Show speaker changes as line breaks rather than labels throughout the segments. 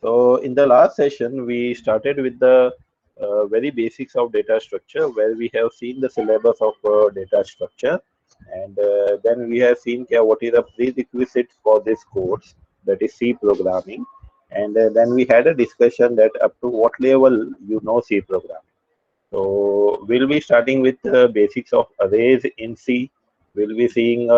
So in the last session, we started with the very basics of data structure, where we have seen the syllabus of data structure, and then we have seen what is the prerequisite for this course, that is C programming, and then we had a discussion that up to what level you know C programming. So we'll be starting with the basics of arrays in C. We'll be seeing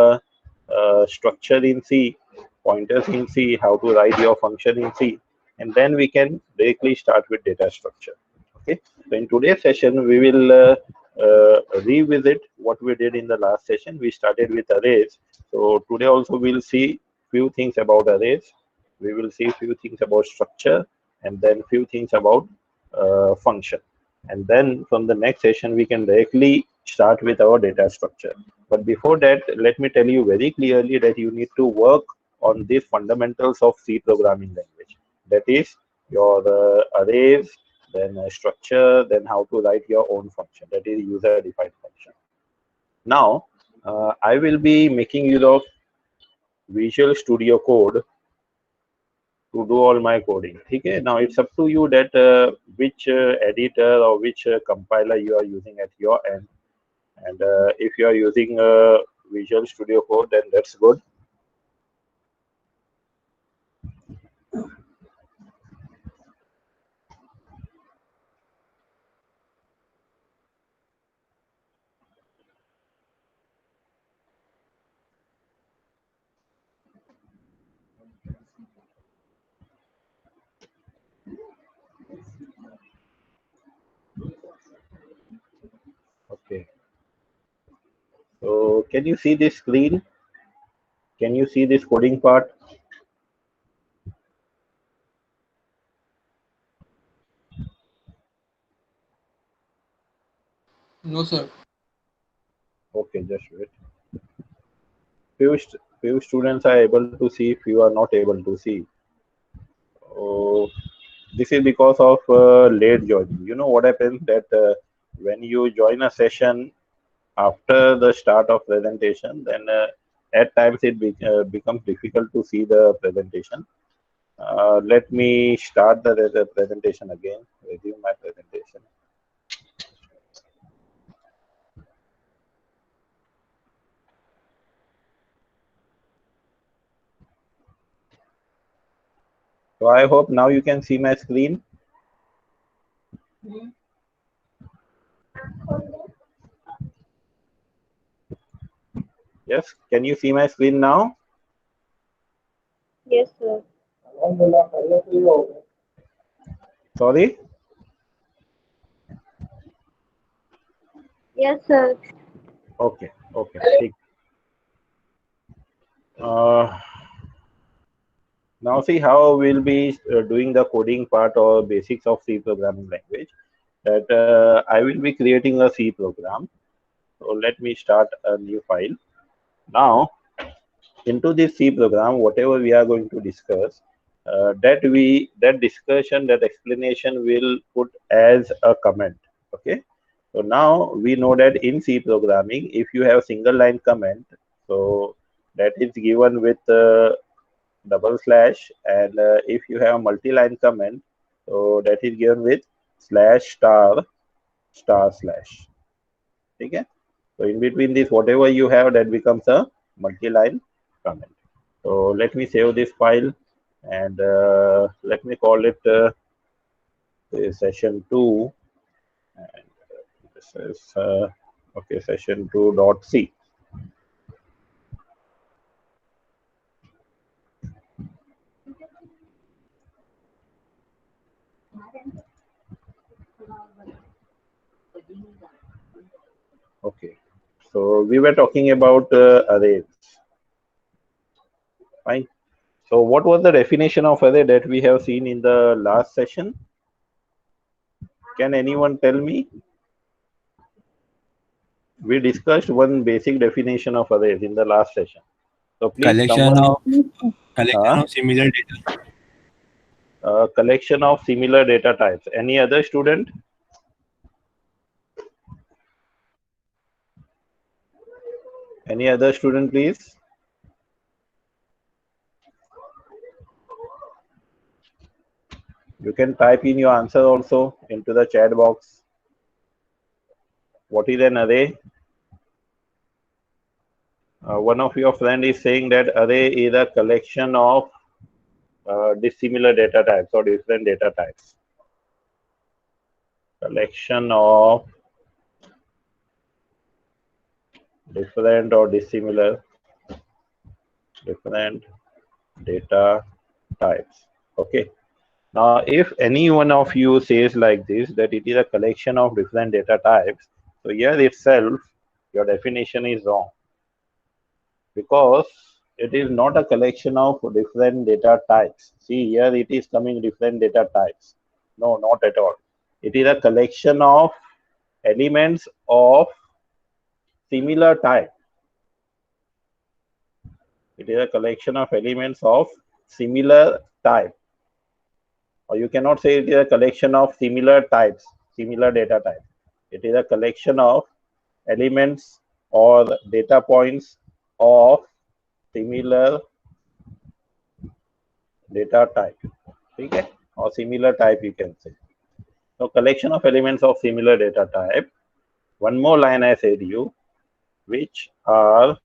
structure in C, pointers in C, how to write your function in C, and then we can directly start with data structure. Okay. So in today's session, we will revisit what we did in the last session. We started with arrays. So today also we'll see few things about arrays. We will see few things about structure, and then few things about function. And then from the next session, we can directly start with our data structure. But before that, let me tell you very clearly that you need to work on the fundamentals of C programming language. That is your arrays, then structure, then how to write your own function. That is user-defined function. Now, I will be making use of Visual Studio Code to do all my coding. Okay, now it's up to you that which editor or which compiler you are using at your end. And if you are using Visual Studio Code, then that's good. Okay. So can you see this screen? Can you see this coding part?
No, sir.
Okay, just wait. Few students are able to see, few are not able to see. Oh, this is because of late joining. You know what happens that when you join a session after the start of presentation, then at times it becomes difficult to see the presentation. Let me start the presentation again, resume my presentation. So I hope now you can see my screen. Yes, can you see my screen now?
Yes, sir.
Sorry?
Yes, sir.
Okay, okay. Take. Uh, Now see how we'll be doing the coding part or basics of C programming language. That I will be creating a C program. So let me start a new file. Now into this C program, whatever we are going to discuss, that discussion, that explanation will put as a comment. Okay. So now we know that in C programming, if you have single line comment, so that is given with double slash, and if you have multi-line comment, so that is given with slash star star slash. Okay. So in between this, whatever you have, that becomes a multi-line comment. So let me save this file, and let me call it session 2, and this is okay, session 2.c. Okay. So we were talking about arrays. Fine. So what was the definition of array that we have seen in the last session? Can anyone tell me? We discussed one basic definition of arrays in the last session. So please,
Collection
someone,
of collection
uh,
of similar data.
collection of similar data types. Any other student? Any other student, please? You can type in your answer also into the chat box. What is an array? One of your friend is saying that array is a collection of dissimilar data types or different data types. Collection of different or dissimilar different data types. Okay. Now, if any one of you says like this, that it is a collection of different data types, so here itself, your definition is wrong. Because it is not a collection of different data types. See, here it is coming different data types. No, not at all. It is a collection of elements of similar type. It is a collection of elements of similar type. Or you cannot say it is a collection of similar types, similar data types. It is a collection of elements or data points of similar data type. Okay? Or similar type, you can say. So collection of elements of similar data type. One more line I said you, which are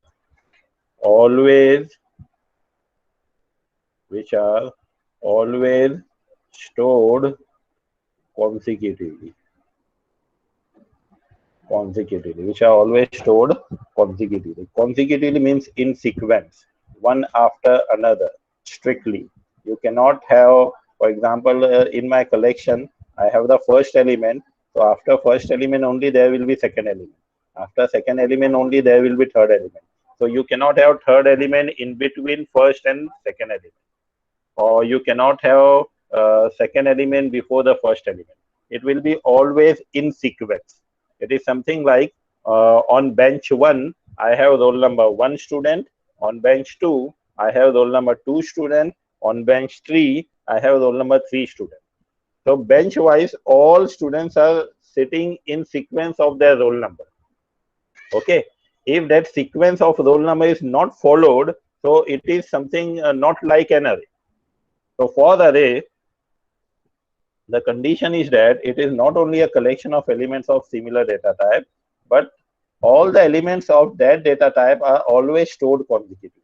always stored consecutively. Which are always stored consecutively. Consecutively means in sequence, one after another, strictly. You cannot have, for example, in my collection, I have the first element. So after first element only, there will be second element. After second element only, there will be third element. So you cannot have third element in between first and second element. Or you cannot have second element before the first element. It will be always in sequence. It is something like on bench 1, I have roll number 1 student. On bench 2, I have roll number 2 student. On bench 3, I have roll number 3 student. So bench wise, all students are sitting in sequence of their roll number. Okay. If that sequence of roll number is not followed, so it is something not like an array. So for the array, the condition is that it is not only a collection of elements of similar data type, but all the elements of that data type are always stored consecutively.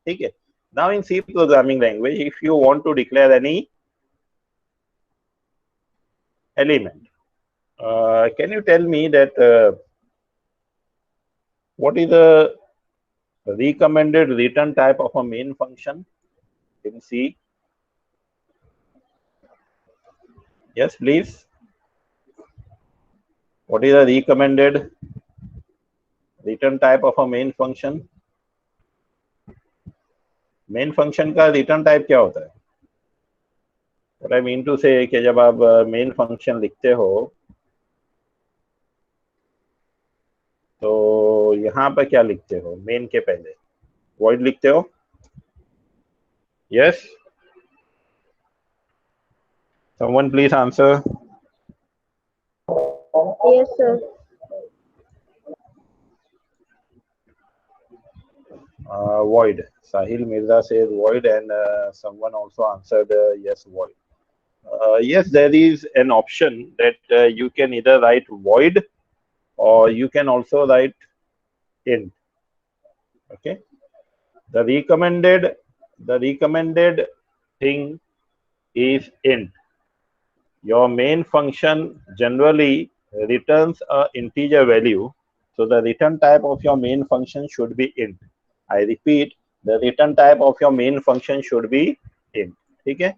Okay. Now in C programming language, if you want to declare any element, can you tell me that what is the recommended return type of a main function in C? Yes, please. What is the recommended return type of a main function? Main function का return type क्या होता है? What I mean to say कि जब आप main function लिखते हो तो यहाँ पर क्या लिखते हो? मेन के पहले void लिखते हो? Yes? Someone please answer.
Yes, sir.
Void. Sahil Mirza says void, and someone also answered yes, void. Yes, there is an option that you can either write void or you can also write int. Okay. The recommended thing is int. Your main function generally returns an integer value, so the return type of your main function should be int. I repeat, the return type of your main function should be int. Okay?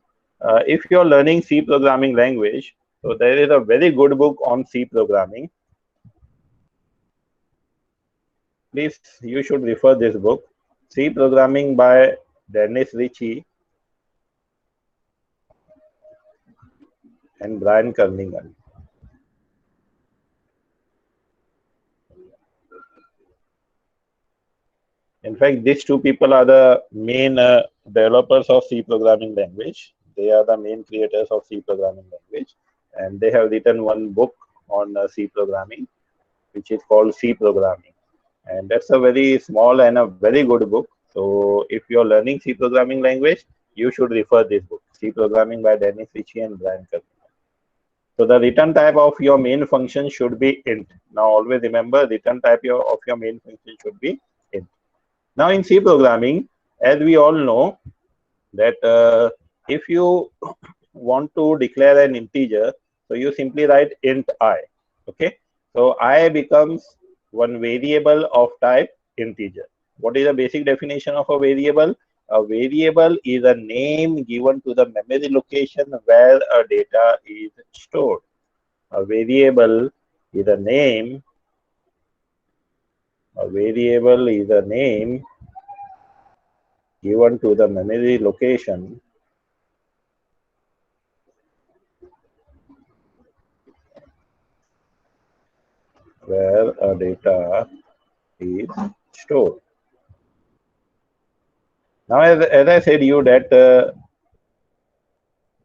If you are learning C programming language, so there is a very good book on C programming. Please, you should refer this book, C Programming by Dennis Ritchie and Brian Kernighan. In fact, these two people are the main developers of C programming language. They are the main creators of C programming language, and they have written one book on C programming, which is called C Programming. And that's a very small and a very good book. So if you're learning C programming language, you should refer this book, C C Programming by Dennis Ritchie and Brian Krzanich. So the return type of your main function should be int. Now always remember, return type of your main function should be int. Now in C Programming, as we all know, that if you want to declare an integer, so you simply write int I. Okay, so I becomes one variable of type integer. What is the basic definition of a variable? A variable is a name given to the memory location where a data is stored. A variable is a name. A variable is a name given to the memory location where a data is stored. Now, as I said you that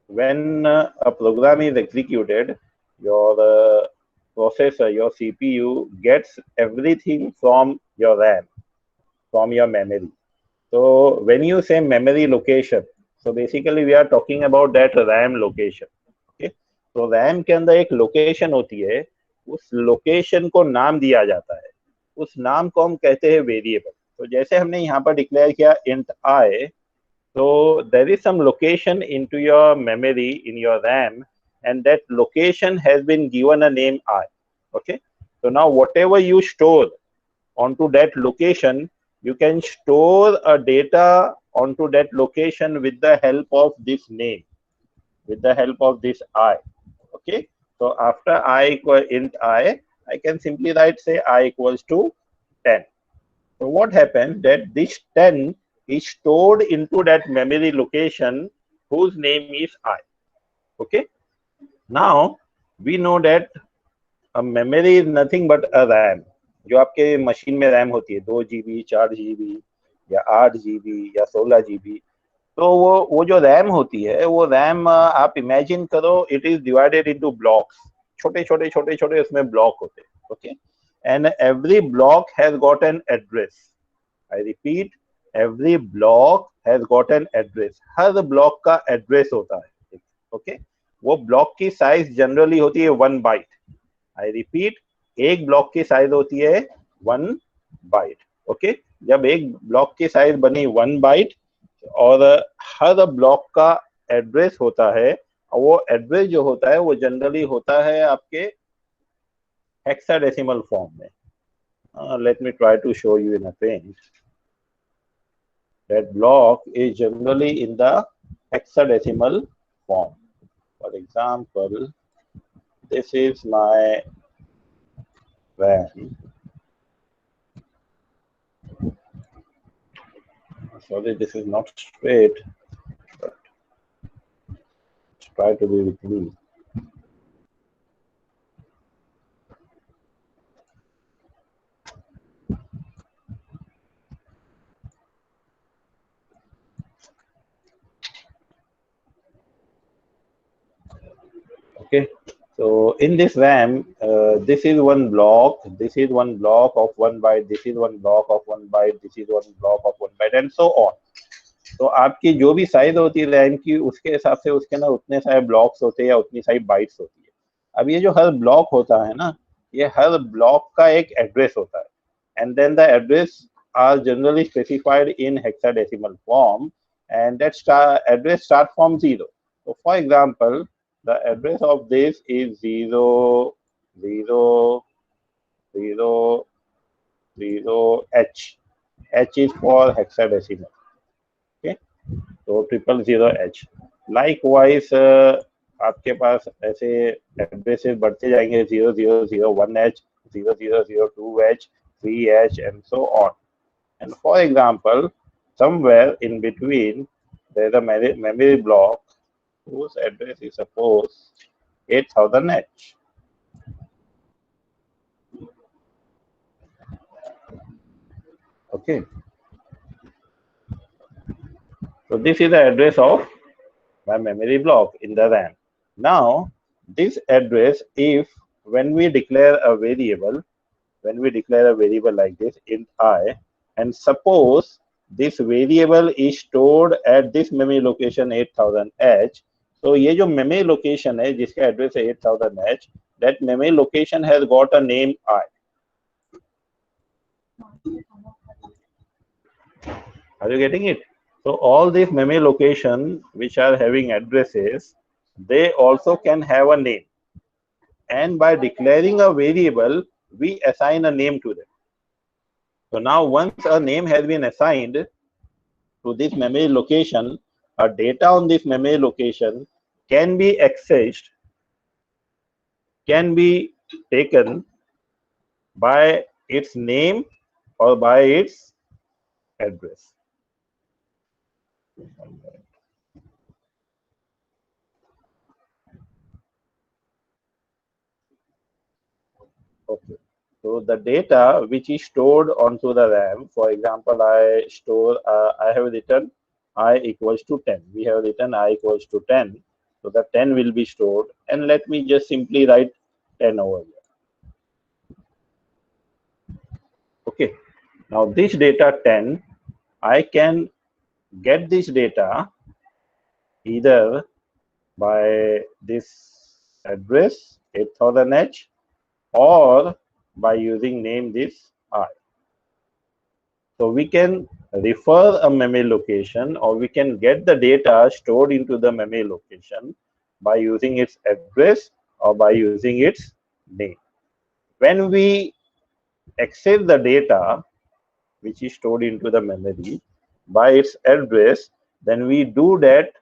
when a program is executed, your processor, your CPU gets everything from your RAM, from your memory. So when you say memory location, so basically we are talking about that RAM location. Okay, तो RAM के अंदर एक location होती है, उस location को नाम दिया जाता है, उस नाम को हम कहते हैं वेरिएबल. तो जैसे हमने यहाँ पर डिक्लेयर किया int I, so there is some location into your memory in your RAM, and that location has been given a name I. Okay, so now whatever you store onto that location, you can store a data onto that location with the help of this name, with the help of this I. Okay, so after I equal int I can simply write say I equals to 10. So what happens that this 10 is stored into that memory location whose name is I. Okay, now we know that a memory is nothing but a RAM. जो आपके machine में RAM होती है 2 GB 4 GB या 8 GB या 16 GB, तो वो जो रैम होती है, वो रैम आप इमेजिन करो it is divided into blocks. छोटे छोटे छोटे छोटे उसमें ब्लॉक होते हैं. Okay, and every block has got an address. I repeat, every block has got an address. Her block का एड्रेस होता है. ओके, वो ब्लॉक की साइज जनरली होती है 1 बाइट. आई रिपीट, एक ब्लॉक की साइज होती है 1 बाइट. ओके, जब एक ब्लॉक की साइज बनी 1 बाइट और हर ब्लॉक का एड्रेस होता है, और वो एड्रेस जो होता है वो जनरली होता है आपके हेक्साडेसिमल फॉर्म में. Let me try to show you in a page. That block is generally in the hexadecimal form. For example, this is my RAM. Sorry, this is not straight, but try to be with me. Okay, so in this RAM, this is one block, this is one block of 1 byte, this is one block of 1 byte, this is one block of 1 byte, and so on. तो आपकी जो भी size होती है RAM की, उसके हिसाब से उसके ना उतने सारे ब्लॉक्स होते हैं या उतनी सारी बाइट्स होती है. अब ये जो हर ब्लॉक होता है ना, ये हर ब्लॉक का एक एड्रेस होता है, and then the address are generally specified in hexadecimal form, and that address start from 0. So for example, the address of this is 0 0 0 0 H. H is for hexadecimal. Okay, so 000 H. Likewise, आपके पास ऐसे addresses बढ़ते जाएंगे 0001 H, 0002 H, 3 H, and so on. And for example, somewhere in between, there is a memory block whose address is suppose 8000 H. Okay. So this is the address of my memory block in the RAM. Now, this address, if when we declare a variable like this int I, and suppose this variable is stored at this memory location 8000H. So ये जो memory location है जिसका address है 8000H, that memory location has got a name I. Are you getting it? So all these memory location which are having addresses, they also can have a name. And by declaring a variable, we assign a name to them. So now once a name has been assigned to this memory location, a data on this memory location can be accessed, can be taken by its name or by its address. Okay. So the data which is stored onto the RAM, for example, I have written I equals to 10. We have written I equals to 10. So the 10 will be stored. And let me just simply write 10 over here. Okay. Now this data 10, I can get this data either by this address 8000H or by using name this I. So we can refer a memory location or we can get the data stored into the memory location by using its address or by using its name. When we access the data which is stored into the memory by its address, then we do that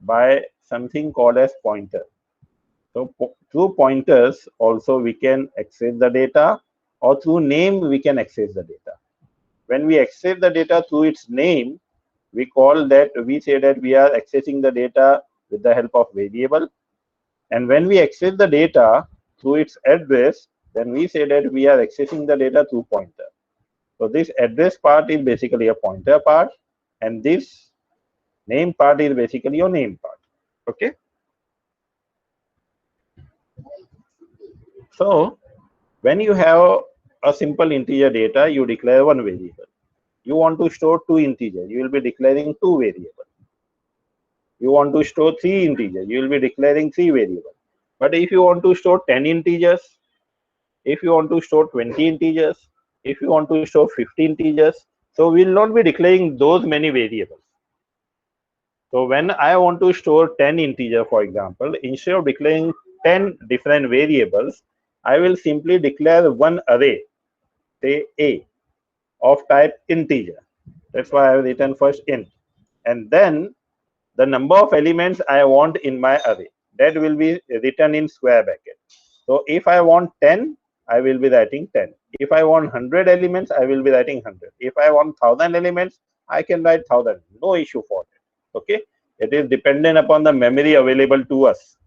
by something called as pointer. So through pointers also we can access the data, or through name we can access the data. When we access the data through its name, we say that we are accessing the data with the help of variable. And when we access the data through its address, then we say that we are accessing the data through pointer. So this address part is basically a pointer part, and this name part is basically your name part. Okay. So when you have a simple integer data, you declare one variable. You want to store two integers, you will be declaring two variables. You want to store three integers, you will be declaring three variables. But if you want to store 10 integers, if you want to store 20 integers, if you want to store 50 integers, so we will not be declaring those many variables. So when I want to store 10 integers, for example, instead of declaring 10 different variables, I will simply declare one array, say A, of type integer. That's why I have written first int. And then the number of elements I want in my array, that will be written in square bracket. So if I want 10, I will be writing 10. If I want 100 elements, I will be writing 100. If I want 1000 elements, I can write 1000. No issue for it. Okay. It is dependent upon the memory available to us.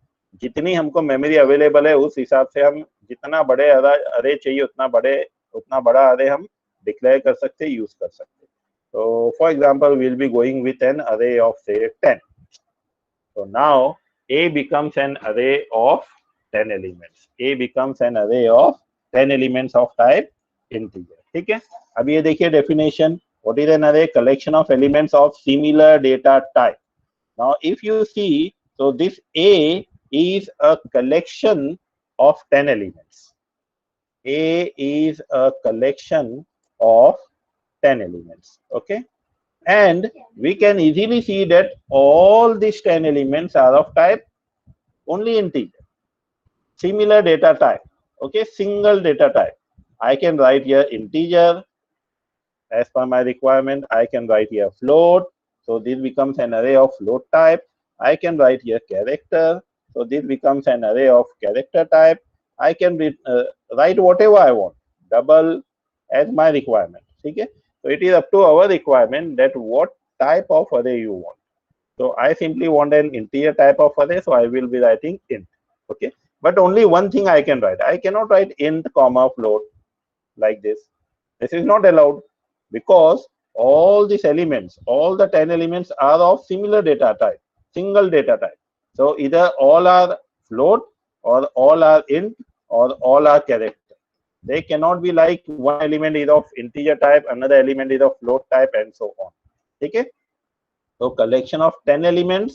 जितनी हमको memory available है उस हिसाब से हम जितना बड़े अरे चाहिए उतना बड़ा अरे हम डिक्लेयर कर सकते, यूज कर सकते. So for example, we'll be going with an array of say 10. So now A becomes an array of 10 elements. A becomes an array of 10 elements of type integer. ठीक है. अब ये देखिए definition. What is an array? Collection of elements of similar data type. Now if you see, so this A is a collection of 10 elements. A is a collection of 10 elements. Okay. And we can easily see that all these 10 elements are of type only integer. Similar data type. Okay. Single data type. I can write here integer. As per my requirement, I can write here float. So this becomes an array of float type. I can write here character. So this becomes an array of character type. I can write whatever I want, double as my requirement. Okay? So it is up to our requirement that what type of array you want. So I simply want an integer type of array, so I will be writing int. Okay? But only one thing I can write. I cannot write int comma float like this. This is not allowed because all these elements, all the 10 elements are of similar data type, single data type. So either all are float or all are int or all are character. They cannot be like one element is of integer type, another element is of float type, and so on. ठीक है। तो collection of 10 elements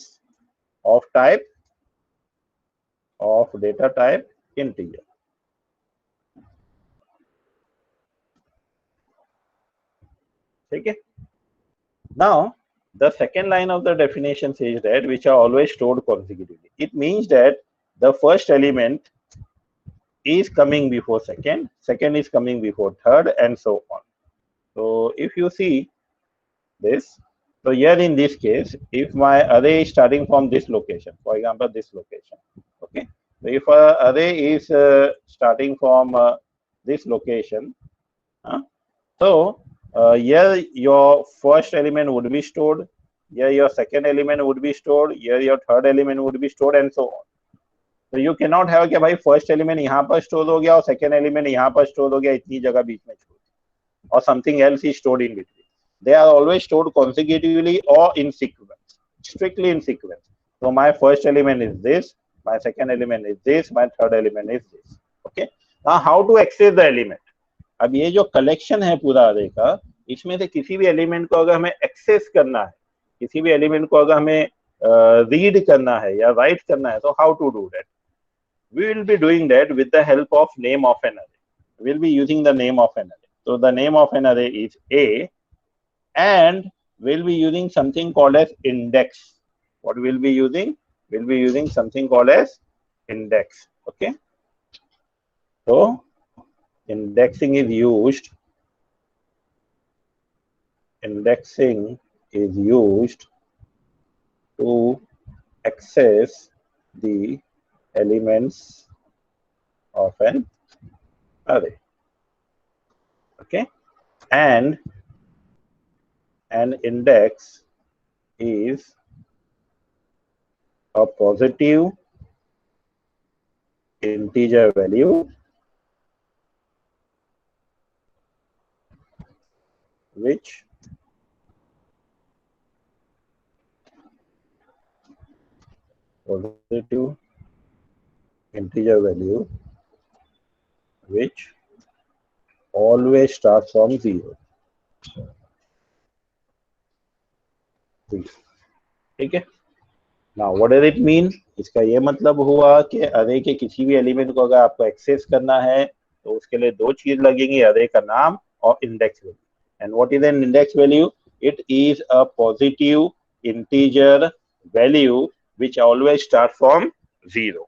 of type of data type integer. ठीक है। Now, the second line of the definition says that which are always stored consecutively. It means that the first element is coming before second, second is coming before third, and so on. So, if you see this, so here in this case, if my array is starting from this location, for example, this location, okay. So, if a array is starting from this location, so here your first element would be stored, here your second element would be stored, here your third element would be stored, and so on. So you cannot have कि भाई first element यहाँ पर store हो गया और second element यहाँ पर store हो गया, इतनी जगह बीच में छोड़, or something else is stored in between. They are always stored consecutively or in sequence, strictly in sequence. So my first element is this, my second element is this, my third element is this. Okay. Now how to access the element? अब ये जो collection है पूरा अरे का, इसमें से किसी भी एलिमेंट को अगर हमें एक्सेस करना है, किसी भी एलिमेंट को अगर हमें रीड करना है या राइट करना है, तो how to do that? We will be doing that with the help of name of an array. We will be using the name of an array. So the name of an array is A, and we'll be using something called as index. What we'll be using? We'll be using something called as index. Okay. So indexing is used. Indexing is used to access the elements of an array. Okay, and an index is a positive integer value which positive integer value which always starts from 0. ठीक है. Now what does it mean? इसका ये मतलब हुआ कि अरे के किसी भी एलिमेंट को अगर आपको एक्सेस करना है तो उसके लिए दो चीज लगेंगी, अरे का नाम और index value. And what is an index value? It is a positive integer value which always start from 0.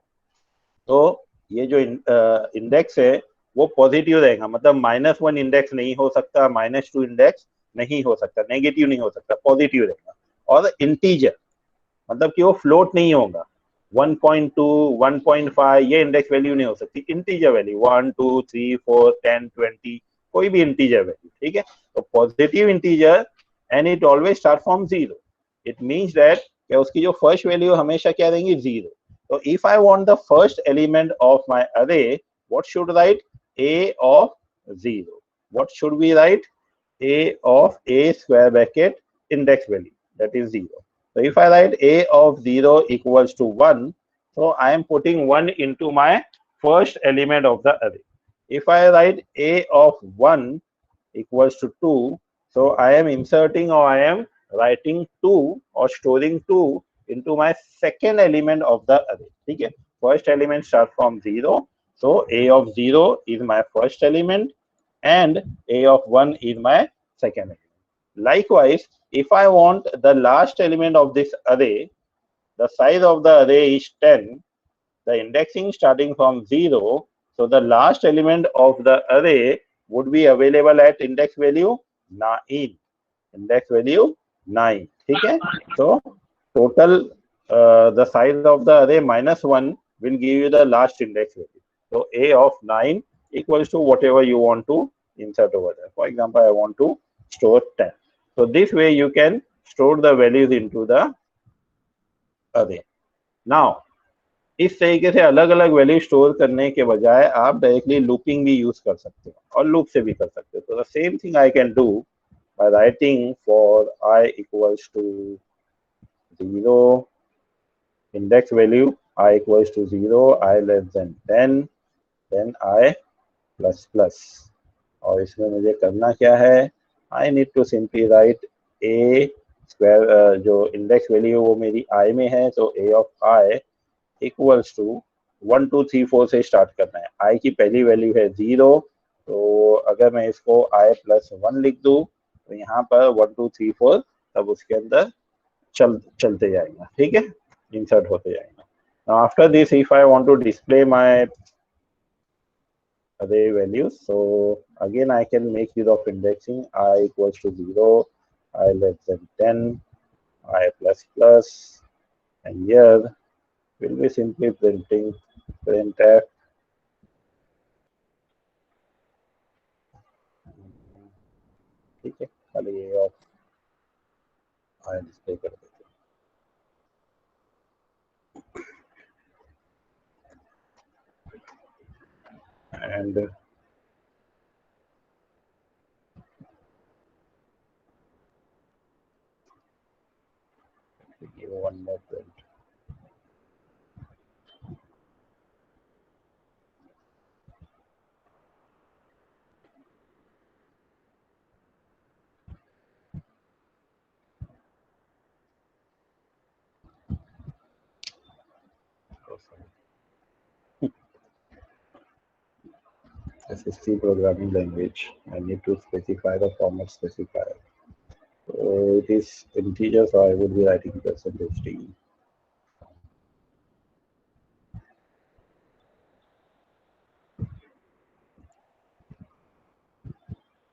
तो ये जो इंडेक्स है वो पॉजिटिव रहेगा, मतलब -1 इंडेक्स नहीं हो सकता, -2 इंडेक्स नहीं हो सकता, नेगेटिव नहीं हो सकता, पॉजिटिव रहेगा. और इंटीजर मतलब कि वो फ्लोट नहीं होगा. 1.2, 1.5 ये इंडेक्स वैल्यू नहीं हो सकती. इंटीजर वैल्यू 1, 2, 3, 4, 10, 20, कोई भी इंटीजर वैल्यू. ठीक है. तो positive integer and it always start from 0. It means that उसकी जो फर्स्ट वैल्यू हमेशा क्या रहेंगी? 0. So if I want the first element of my array, what should I write? A of 0. What should we write? A of A square bracket index value, that is 0. So if I write A of 0 equals to 1, so I am putting 1 into my first element of the array. If I write A of 1 equals to 2, so I am inserting or I am writing 2 or storing 2 into my second element of the array. ठीक है. First element start from 0, so A of 0 is my first element and A of 1 is my second element. Likewise, if I want the last element of this array, the size of the array is 10, the indexing starting from 0, so the last element of the array would be available at index value 9. Index value 9. ठीक है. So total the size of the array -1 will give you the last index value. So A of 9 equals to whatever you want to insert over there. For example, I want to store 10. So this way you can store the values into the array. Now इस तरीके से अलग अलग value store करने के बजाय आप directly looping भी यूज कर सकते हो और लूप से भी कर सकते हो. तो the same thing I can do by writing for I equals to 0, index value I equals to 0, I less than 10, then I plus plus. और इसमें मुझे करना क्या है? I need to simply write A square जो index value वो मेरी आई में है, तो ए ऑफ आई इक्वल्स टू 1 2 3 4 से स्टार्ट करना है। आई की पहली वैल्यू है 0, तो अगर मैं इसको आई प्लस 1 लिख दूं तो यहाँ पर 1 2 3 4 तब उसके अंदर चलते जाएगा, ठीक है, इंसर्ट होते जाएगा। Now after this, if I want to display my array values, so again I can make use of indexing. I equals to 0, I less than 10, I plus plus, and here we'll be simply printing printf ठीक है, खाली ये of I display कर देते हैं। And give one more print. This is C programming language. I need to specify the format specifier. So it is integer, so I would be writing %t.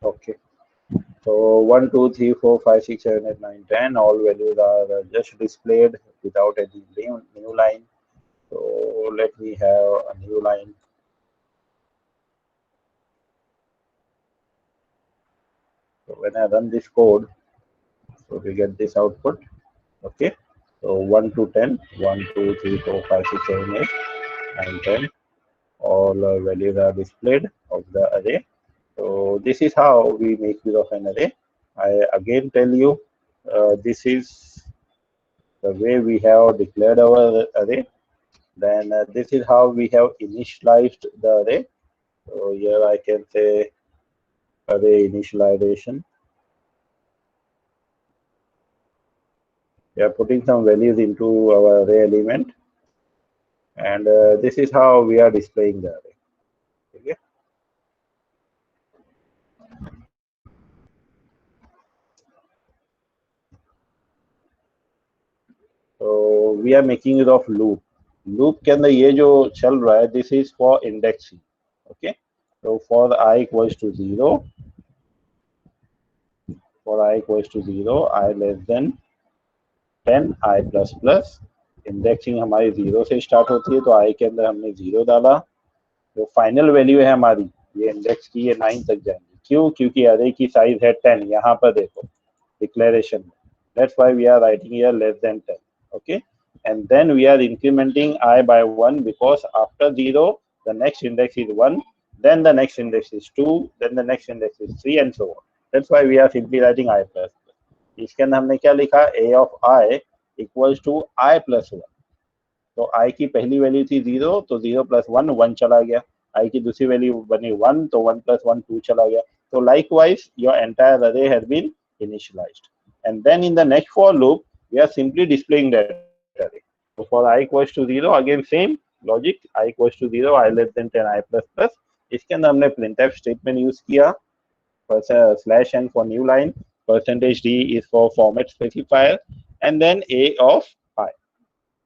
Okay. So 1, 2, 3, 4, 5, 6, 7, 8, 9, 10. All values are just displayed without any new line. So let me have a new line. So when I run this code, so we get this output. Okay. So 1 to 10, 1, 2, 3, 4, 5, 6, 7, 8, 9, 10. All values are displayed of the array. So this is how we make use of an array. I again tell you, this is the way we have declared our array. Then this is how we have initialized the array. So here I can say array initialization. We are putting some values into our array element, and this is how we are displaying the array. Okay. So we are making use of loop. Loop के अंदर ये जो चल रहा है, this is for indexing. Okay. So for I equals to 0, for I equals to 0, I less than 10, I plus plus. Indexing हमारी 0 से start होती है, तो I के अंदर हमने 0 डाला। जो फाइनल वैल्यू है हमारी ये इंडेक्स की, ये 9 तक जाएंगे। क्यों? क्योंकि अरे की साइज है 10। यहाँ पर देखो डिक्लेरेशन में, that's why we are writing here less than 10. Okay, and then we are incrementing I by 1 because after 0 the next index is 1, then the next index is 2, then the next index is 3, and so on. That's why we are simply writing I plus. इसके अंदर हमने क्या लिखा? A of I equals to I plus 1. तो I की पहली value थी 0, तो 0 प्लस 1 1 चला गया। I की दूसरी वैल्यू बनी 1, तो 1 प्लस 1 2 चला गया। So likewise your entire array has been initialized, and then in the next for loop we are simply displaying that array. So for I equals to 0, again same logic, I equals to 0, I less than 10, I plus plus. इसके अंदर हमने printf statement use किया, /n for new line, %d is for format specifier, and then a of I.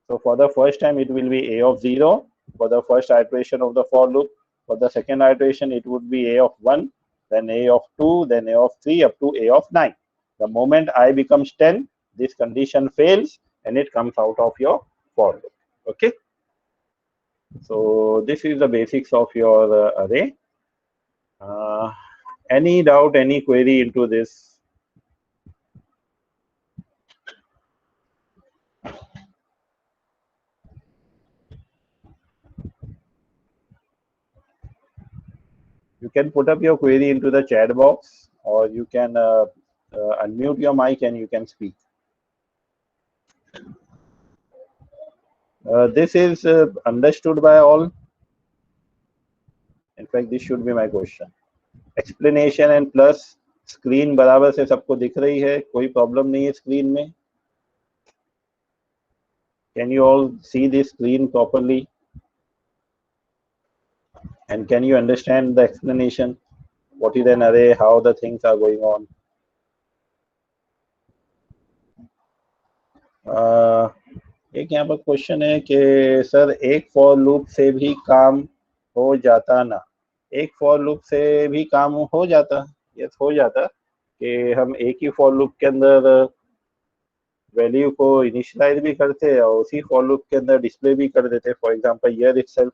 So for the first time it will be a of 0 for the first iteration of the for loop. For the second iteration it would be a of 1, then a of 2, then a of 3, up to a of 9. The moment I becomes 10, this condition fails and it comes out of your for loop. Okay. So this is the basics of your array. Any doubt, any query into this? You can put up your query into the chat box, or you can unmute your mic and you can speak. This is understood by all. In fact, this should be my question. Explanation and plus screen बराबर से सबको दिख रही है, कोई problem नहीं है screen में? Can you all see the screen properly and can you understand the explanation? What is an array, how the things are going on? एक यहाँ पर क्वेश्चन है कि सर एक फॉर लूप से भी काम हो जाता ना? एक फॉर लूप से भी काम हो जाता? यस, हो जाता कि हम एक ही फॉर लूप के अंदर वैल्यू को इनिशियलाइज भी करते और उसी फॉर लूप के अंदर डिस्प्ले भी कर देते. फॉर एग्जांपल हियर इटसेल्फ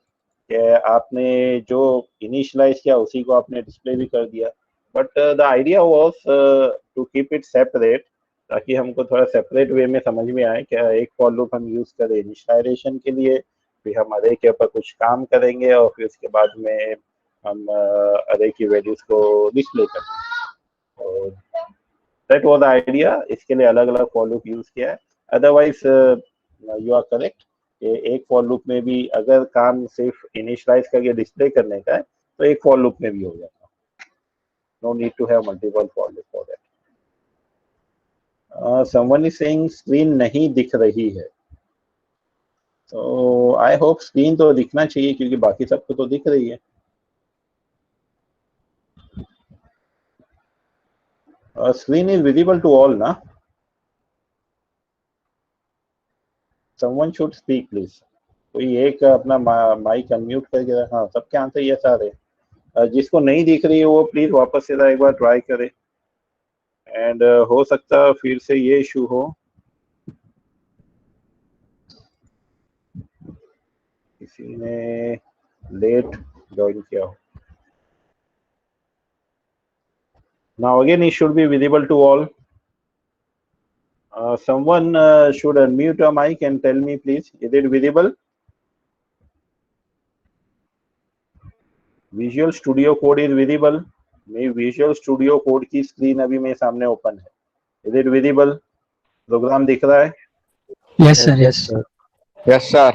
आपने जो इनिशियलाइज किया उसी को आपने डिस्प्ले भी कर दिया. But the idea was to keep it separate, ताकि हमको थोड़ा सेपरेट वे में समझ में आए. क्या एक फॉर लूप हम यूज करें इनिशियलाइजेशन के लिए, फिर हम अरे के ऊपर कुछ काम करेंगे और फिर उसके बाद में हम अरे की वैल्यूज को डिस्प्ले करेंगे. That was the idea. इसके लिए अलग अलग फॉर लूप यूज किया है. अदरवाइज यू आर करेक्ट, एक फॉर लूप में भी अगर काम सिर्फ इनिशियलाइज करके डिस्प्ले करने का है तो एक फॉर लूप में भी हो जाता. No need to have multiple for loop for that. Someone is saying screen नहीं दिख रही है. तो आई होप स्क्रीन तो दिखना चाहिए क्योंकि बाकी सबको तो दिख रही है. Screen is visible to all ना? Someone should speak please. कोई एक अपना माइक अनम्यूट करके. हाँ, सबके आंसर यस आ रहे. जिसको नहीं दिख रही है वो प्लीज वापस से एक बार ट्राई करे. एंड हो सकता है फिर से ये इशू हो, किसी ने लेट ज्वाइन किया हो. Now again it should be visible to all. Someone should unmute your mic and tell me please, is it visible? Visual Studio Code is visible. मेरी Visual Studio Code की screen अभी मेरे सामने open है. Is it visible? Programme दिख रहा है?
Yes, sir. Yes.
Yes, sir.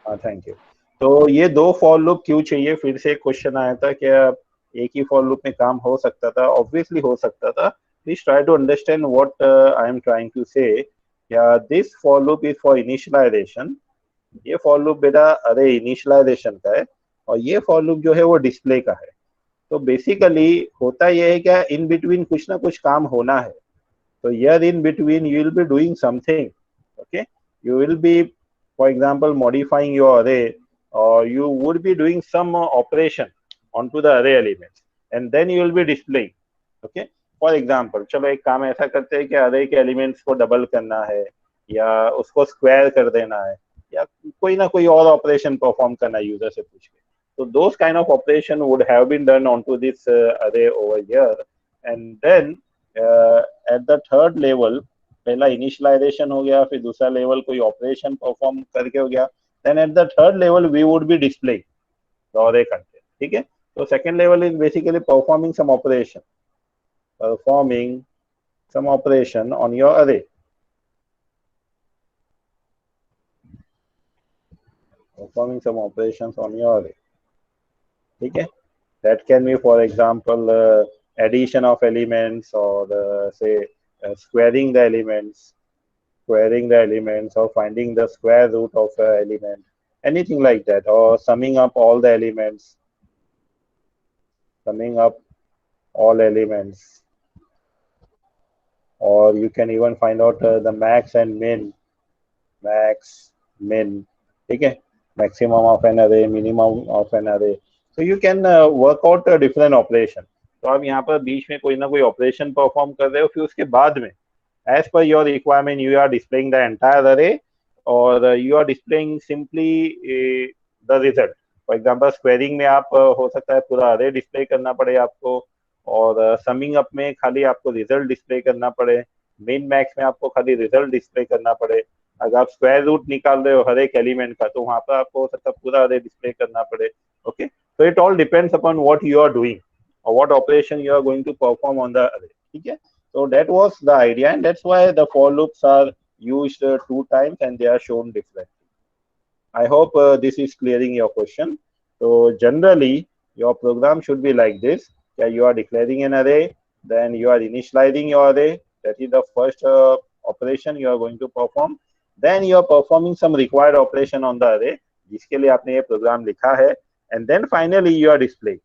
हाँ, थैंक यू. तो ये दो फॉर लूप क्यों चाहिए? फिर से एक क्वेश्चन आया था क्या एक ही फॉर लूप में काम हो सकता था? ऑब्वियसली हो सकता था. Please try to understand what I am trying to say. क्या this for loop is for initialization. ये फॉर लूप बेटा अरे इनिशियलाइजेशन का है और ये फॉर लूप जो है वो डिस्प्ले का है. तो बेसिकली होता ये है क्या, इन बिटवीन कुछ ना कुछ काम होना है. तो here in between you will be doing something. Okay, you will be, for example, modifying your array, or you would be doing some operation onto the array elements and then you will be displaying. Okay, for example, चलो एक काम ऐसा करते हैं कि array के elements को double करना है या उसको square कर देना है या कोई ना कोई और operation perform करना है यूजर से पूछ के. So those kind of operation would have been done onto this array over here, and then at the third level, पहला इनिशियलाइजेशन हो गया, फिर दूसरा लेवल कोई ऑपरेशन परफॉर्म करके हो गया. Then at the third level we would be display the array content. ठीक है. तो second level is basically performing some operation on your array. Performing some operations on your array. ठीक है. That can be for example addition of elements or say squaring the elements or finding the square root of an element, anything like that, or summing up all elements, or you can even find out the max and min. ठीक है. maximum of an array, minimum of an array. So you can work out a different operation. तो आप यहाँ पर बीच में कोई ना कोई ऑपरेशन परफॉर्म कर रहे हो, फिर उसके बाद में as per your requirement you are displaying the entire array or you are displaying simply the result. For example, squaring में आप हो सकता है पूरा array डिस्प्ले करना पड़े आपको, और समिंग अप में खाली आपको रिजल्ट डिस्प्ले करना पड़े, मिन मैक्स में आपको खाली रिजल्ट डिस्प्ले करना पड़े. अगर आप स्क्वायर रूट निकाल रहे हो हर एक एलिमेंट का तो वहां पर आपको हो सकता है पूरा array डिस्प्ले करना पड़े. Okay, so it all depends upon what you are doing or what operation you are going to perform on the array. ठीक है. So that was the idea, and that's why the for loops are used 2 times and they are shown differently. I hope this is clearing your question. So generally your program should be like this. You are declaring an array, then you are initializing your array. That is the first operation you are going to perform. Then you are performing some required operation on the array, जिसके लिए आपने ये programme लिखा है, and then finally you are displaying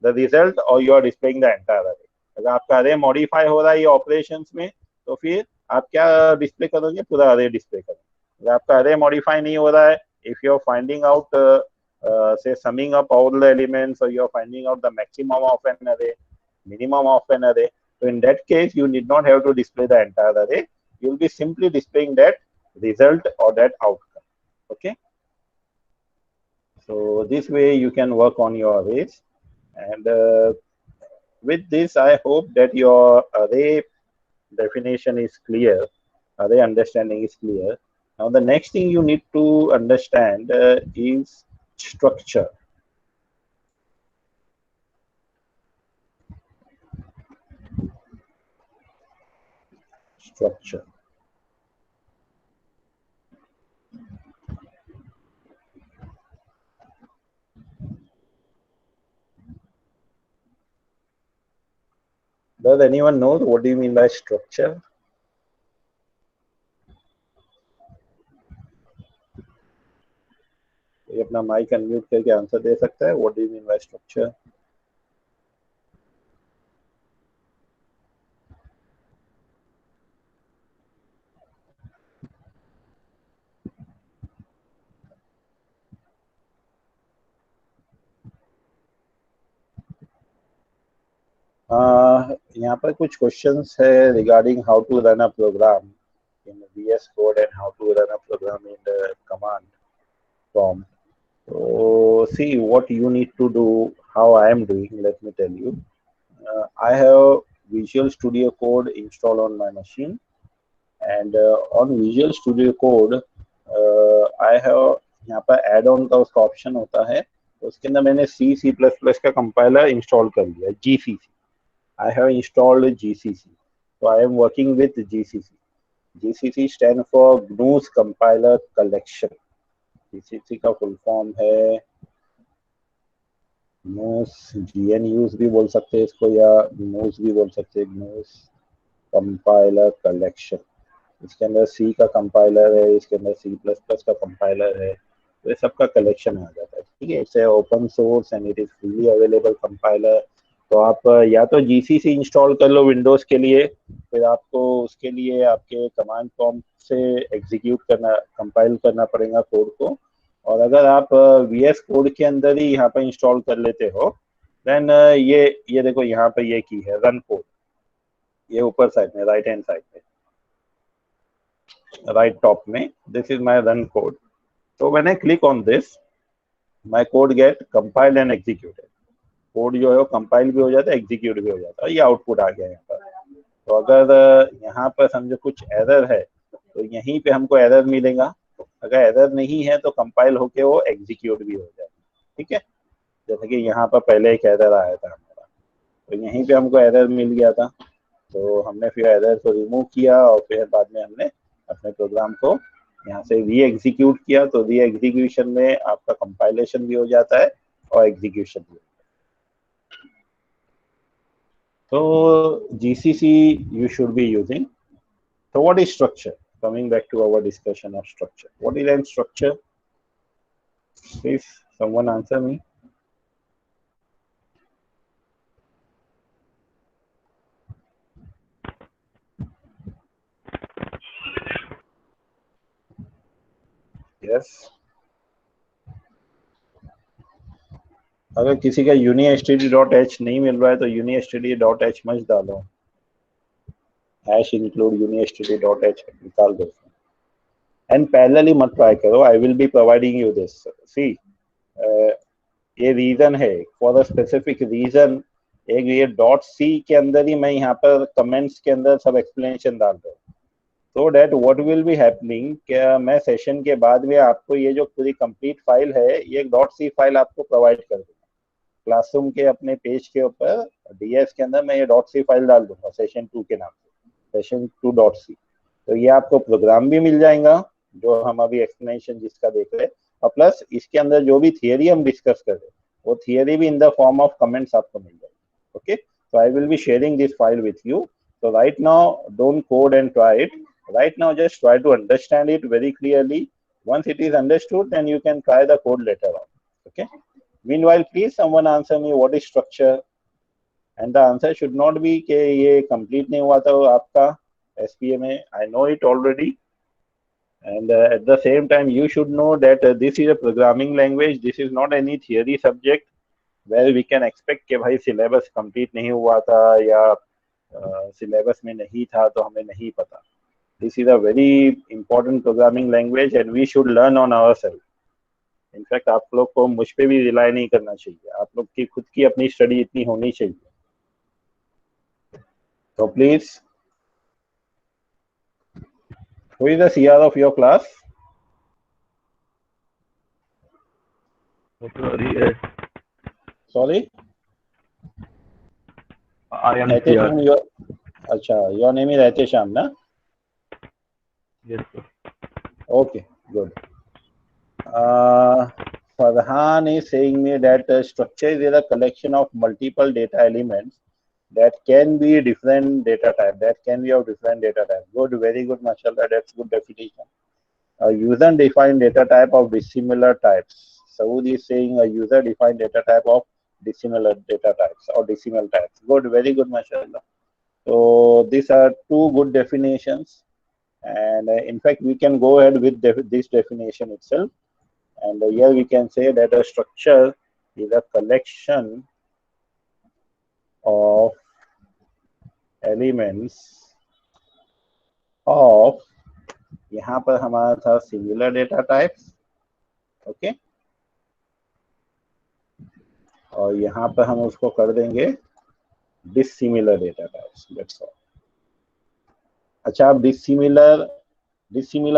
the result or you are displaying the entire array. अगर आपका array modify हो रहा है ये operations में, तो फिर आप क्या डिस्प्ले करोगे? पूरा array डिस्प्ले करोगे. अगर आपका array modify नहीं हो रहा है, if you are finding out say summing up all the elements, or you are finding out the maximum of an array, minimum of an array, so in that case you need not have to display the entire array. You will be simply displaying that result or that outcome. Okay, so this way you can work on your arrays, and with this I hope that your array definition is clear, array understanding is clear. Now the next thing you need to understand is structure. Structure. Does anyone know what do you mean by structure? ये अपना mic unmute करके answer दे सकता है? What do you mean by structure? यहाँ पर कुछ questions है regarding how to run a program in VS Code and how to run a program in the command prompt. So see what you need to do, how I am doing, let me tell you. I have Visual Studio Code installed on my machine, and on Visual Studio Code I have यहाँ पर add on का उसका option होता है, तो उसके अंदर मैंने C++ का कंपाइलर इंस्टॉल कर लिया, GCC. I have installed GCC, so I am working with GCC. GCC stand for GNU's Compiler Collection. GCC का फुल फॉर्म है GNU's, GNU's भी बोल सकते हैं इसको, या GNU's भी बोल सकते हैं, GNU's Compiler Collection. इसके अंदर C का कंपाइलर है, इसके अंदर C++ का कंपाइलर है, तो ये सबका कलेक्शन आ जाता है. ठीक है, it's open source and it is freely available compiler. तो आप या तो GCC इंस्टॉल कर लो विंडोज के लिए, फिर आपको उसके लिए आपके कमांड प्रॉम्प्ट से एग्जीक्यूट करना, कंपाइल करना पड़ेगा कोड को. और अगर आप VS कोड के अंदर ही यहाँ पर इंस्टॉल कर लेते हो, देन ये देखो यहाँ पे ये की है रन कोड, ये ऊपर साइड में राइट हैंड साइड पे, राइट टॉप में, this is my run code. So when I click on this, my code get compiled and executed. Code जो है वो कंपाइल भी हो जाता है, एग्जीक्यूट भी हो जाता है. ये आउटपुट आ गया यहाँ पर. तो अगर यहाँ पर समझो कुछ एरर है, तो यहीं पे हमको एरर मिलेगा. अगर एरर नहीं है तो कंपाइल होके वो एग्जीक्यूट भी हो जाएगा. ठीक है, जैसे कि यहाँ पर पहले एक एरर आया था हमारा, तो यहीं पे हमको एरर मिल गया था, तो हमने फिर एरर को रिमूव किया और फिर बाद में हमने अपने प्रोग्राम को यहाँ से री एग्जीक्यूट किया. तो री एग्जीक्यूशन में आपका कंपाइलेशन भी हो जाता है और एग्जीक्यूशन भी. So GCC you should be using. So what is structure? Coming back to our discussion of structure. What is an structure? Please someone answer me. Yes. अगर किसी का unistd.h नहीं मिल रहा है तो unistd.h मत डालो, #include unistd.h निकाल दो. एंड पैरेलली मत ट्राई करो. I will be providing you this. See ये रीजन है, फॉर अ स्पेसिफिक रीजन. एक ये .c के अंदर ही मैं यहाँ पर कमेंट्स के अंदर सब एक्सप्लेनेशन डाल दूँ, so that what will be happening, क्या मैं सेशन के बाद में आपको ये जो पूरी कंप्लीट फाइल है, ये .c फाइल आपको प्रोवाइड कर दूंगा. क्लासरूम के अपने पेज के ऊपर DS के अंदर मैं ये .c फाइल डाल दूंगा सेशन 2 के नाम से, सेशन 2.c. तो ये आपको प्रोग्राम भी मिल जाएगा जो हम अभी एक्सप्लेनेशन जिसका देख रहे हैं, और प्लस इसके अंदर जो भी थियरी हम डिस्कस कर रहे हैं वो थियरी भी in the form of comments आपको मिल जाएगी. Okay, So I will be sharing this file with you. So right now, don't code and try it. Right now, just try to understand it very clearly. Once it is understood, then you can try the code later on. Okay. Meanwhile, please someone answer me what is structure. And the answer should not be कि ये complete नहीं हुआ था आपका SPA में. I know it already. And at the same time, you should know that this is a programming language. This is not any theory subject where we can expect कि भाई syllabus complete नहीं हुआ था या syllabus में नहीं था तो हमें नहीं पता. This is a very important programming language and we should learn on ourselves. In fact, आप लोग को मुझ पे भी rely नहीं करना चाहिए. आप लोग की खुद की अपनी study इतनी होनी चाहिए. So please, who is the CR of your class? Sorry?
I am
Rate
here.
Sham, your name is Rate Sham, na?
Yes, sir.
Okay, good. Farhan is saying me that structure is a collection of multiple data elements that can be different data type. That can be of different data type. Good, very good, mashallah. That's good definition. A user-defined data type of dissimilar types. Saud is saying a user-defined data type of dissimilar data types or decimal types. Good, very good, mashallah. So these are two good definitions. And in fact, we can go ahead with this definition itself. And here we can say that a structure is a collection of elements of, यहाँ पर हमारा था singular data types, okay? और यहाँ पर हम उसको कर देंगे dissimilar data types. That's all. अच्छा, अब dissimilar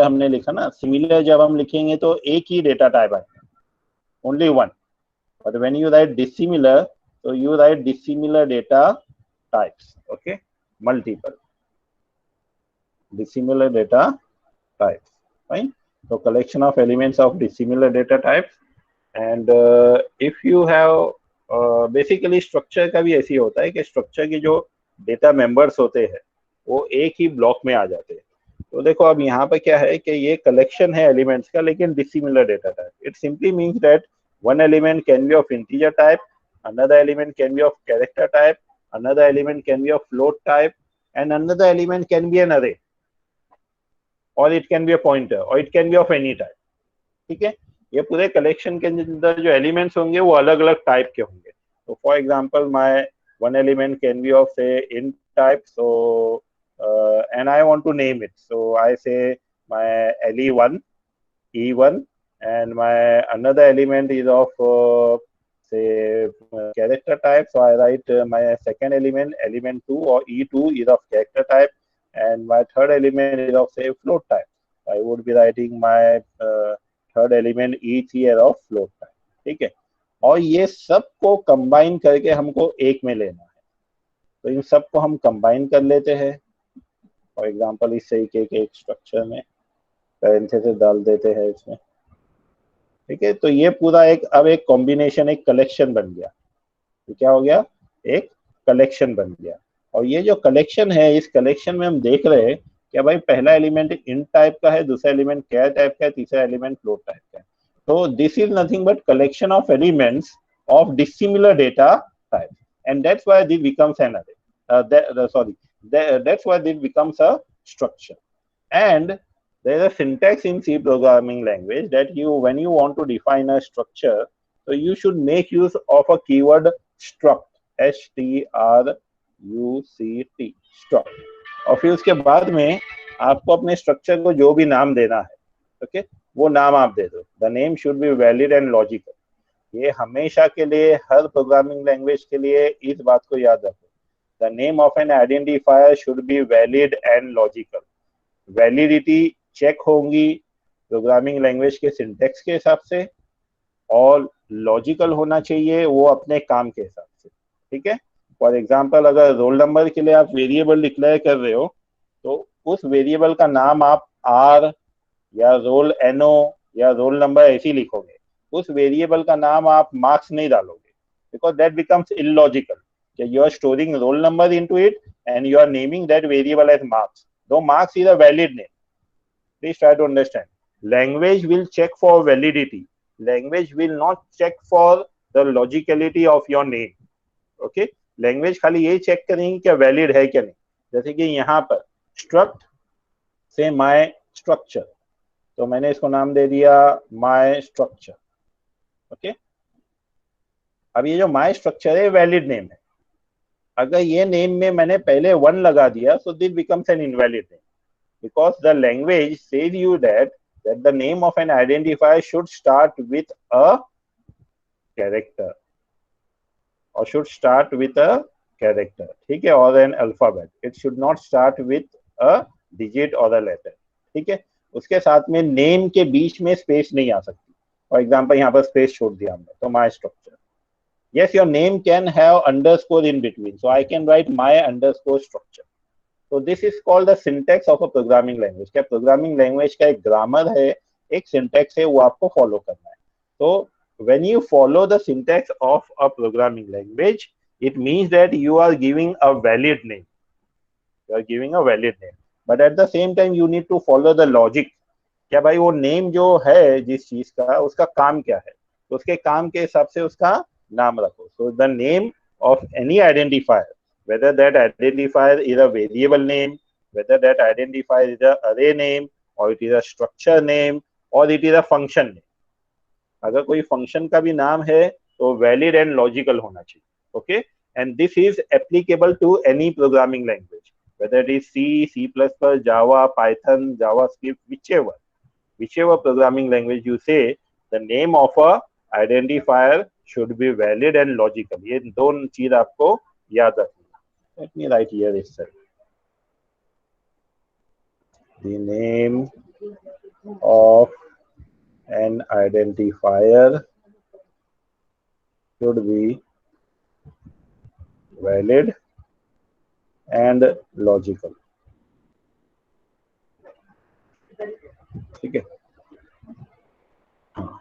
हमने लिखा ना. Similar जब हम लिखेंगे तो एक ही data type आएगा, only one. But when you write dissimilar, so you write dissimilar data types, okay? Multiple dissimilar data types, fine. So collection of elements of dissimilar data types. And if you have basically structure का भी ऐसी होता है कि structure के जो data members होते हैं वो एक ही block में आ जाते हैं. तो देखो अब यहाँ पर क्या है कि ये collection है elements का लेकिन dissimilar data type. It simply means that one element can be of integer type, another element can be of character type, another element can be of float type, and another element can be an array, or it can be a pointer, or it can be of any type. ठीक है, ये पूरे collection के अंदर जो elements होंगे वो अलग अलग type के होंगे. So for example, my one element can be of say int type, so and I want to name it, so I say my le1, e1, and my another element is of say character type, so I write my second element, element2 or e2 is of character type, and my third element is of say float type. I would be writing my third element e3 of float type. ठीक है, और ये सब को combine करके हमको एक में लेना है. तो इन सब को हम कंबाइन कर लेते हैं. फॉर एग्जांपल इस तरीके के एक स्ट्रक्चर में पैरेंथेसिस डाल देते हैं इसमें. ठीक है, तो ये पूरा एक अब एक कॉम्बिनेशन, एक कलेक्शन बन गया. तो क्या हो गया, एक कलेक्शन बन गया. और ये जो कलेक्शन है, इस कलेक्शन में हम देख रहे हैं कि भाई पहला एलिमेंट इंट टाइप का है, दूसरा एलिमेंट कैर टाइप का है, तीसरा एलिमेंट फ्लोट टाइप का है. तो this is nothing but collection of elements of dissimilar data type, and that's why this becomes N अरे. That's why this becomes a structure. And there is a syntax in C programming language that when you want to define a structure, so you should make use of a keyword struct, struct, struct. और फिर उसके बाद में आपको अपने structure को जो भी नाम देना है, ओके, वो नाम आप दे दो. The name should be valid and logical. ये हमेशा के लिए, हर प्रोग्रामिंग लैंग्वेज के लिए इस बात को याद रखो. The name of an identifier should be valid and logical. Validity check होंगी प्रोग्रामिंग लैंग्वेज के सिंटेक्स के हिसाब से, और लॉजिकल होना चाहिए वो अपने काम के हिसाब से. ठीक है, फॉर एग्जांपल अगर रोल नंबर के लिए आप वेरिएबल डिक्लेयर कर रहे हो तो उस वेरिएबल का नाम आप आर या रोल एनओ या रोल नंबर ऐसे ही लिखोगे. उस वेरिएबल का नाम आप मार्क्स नहीं डालोगे, because that becomes illogical. You are storing roll number into it and you are naming that variable as marks. Though marks is a valid name. Please try to understand. Language will check for validity. Language will not check for the logicality of your name. Okay? Language खाली ये check करेंगे क्या valid है क्या नहीं. जैसे कि यहाँ पर स्ट्रक्ट से माय स्ट्रक्चर, तो मैंने इसको नाम दे दिया माय स्ट्रक्चर. ओके, अब ये जो माय स्ट्रक्चर है वैलिड नेम है. अगर ये नेम में मैंने पहले 1 लगा दिया so this becomes an invalid name because the language says you that the name of an identifier should start with a character or should start with a character, ठीक है, or an alphabet. It should not start with a digit or a letter. ठीक है, उसके साथ में name के बीच में space नहीं आ सकती. फॉर एग्जांपल यहाँ पर स्पेस छोड़ दिया हमने, तो my structure. Yes, your name can have underscore in between, so I can write my underscore structure. So this is called the syntax of a programming language. क्या programming language का एक grammar है, एक syntax है, वो आपको follow करना है. तो when you follow the syntax of a programming language, it means that you are giving a valid name. You are giving a valid name, but at the same time you need to follow the logic. क्या भाई वो name जो है जिस चीज का, उसका काम क्या है, तो उसके काम के हिसाब से उसका नाम रखो. So the name of any identifier, whether that identifier is a variable name, whether that identifier is a array name, or it is a structure name, or it is a function name. अगर कोई function का भी नाम है तो valid and logical होना चाहिए. Okay, and this is applicable to any programming language, whether it is C, C++, Java, Python, JavaScript, whichever programming language you say, the name of a identifier should be valid and logical. ये दोनों चीज आपको याद रखना. Let me write here itself. The name of an identifier should be valid and logical. Okay.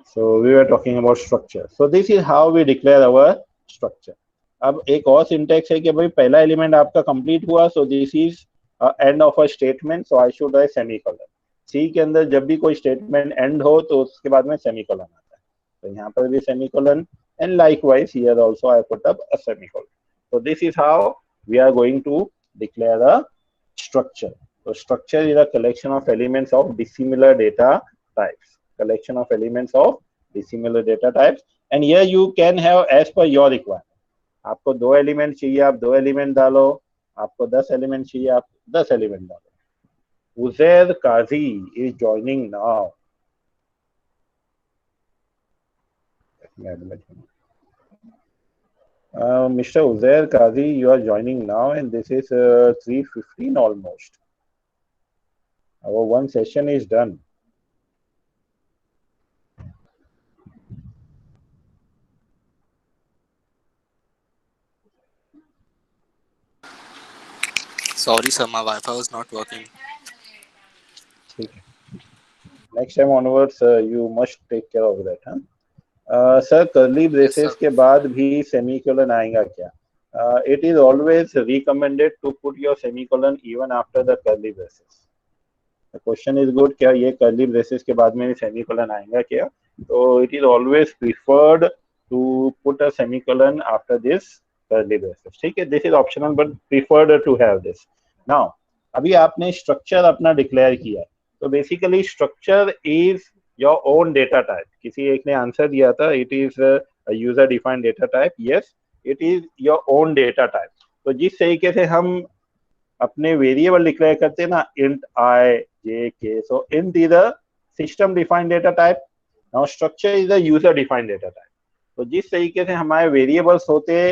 So we were talking about structure. So this is how we declare our structure. अब एक और syntax है कि भाई पहला element आपका complete हुआ, so this is end of a statement, so I should write semicolon. C के अंदर जब भी कोई स्टेटमेंट एंड हो तो उसके बाद में सेमीकोलन आता है. तो यहाँ पर भी semicolon, and likewise here also I put up a semicolon. So this is how we are going to declare a structure. So structure is a collection of elements of dissimilar data types. Collection of elements of dissimilar data types. And here you can have as per your requirement. आपको 2 element चाहिए, आप 2 element डालो. आपको 10 element चाहिए, आप 10 element डालो. उजैर काजी is joining now. Mr. Uzair Qazi, you are joining now, and this is 3:15 almost. Our one session is done.
Sorry, sir, my Wi-Fi was not working.
Next time onwards, you must take care of that, huh? Sir curly braces के बाद भी semicolon आएगा क्या? It is always recommended to put your semicolon even after the curly braces. The question is good, क्या ये curly braces के बाद में भी सेमीकोलन आएगा क्या? तो it is always preferred to put a semicolon after this curly braces. ठीक है, this is optional but preferred to have this. Now, अभी आपने स्ट्रक्चर अपना डिक्लेयर किया है, तो basically structure is your own data type. किसी एक ने आंसर दिया था, it is user defined data type. Yes, it is your own data type. तो जिस तरीके से हम अपने वेरिएबल डिक्लेयर करते हैं ना, int i j k, so int is a system defined data type. Now structure is a user defined data type. तो जिस तरीके से हमारे वेरिएबल्स होते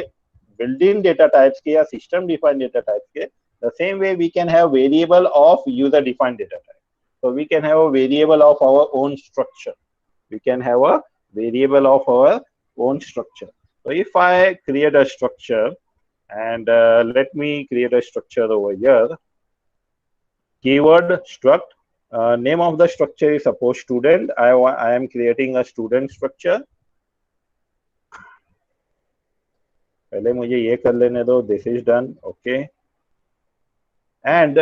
बिल्ट इन डेटा टाइप्स के या सिस्टम डिफाइंड डेटा टाइप्स के, the same way we can have variable of user defined data type. So we can have a variable of our own structure. We can have a variable of our own structure. So if I create a structure, and let me create a structure over here. Keyword struct. Name of the structure is suppose student. I am creating a student structure. पहले मुझे ये कर लेने दो, this is done, okay. And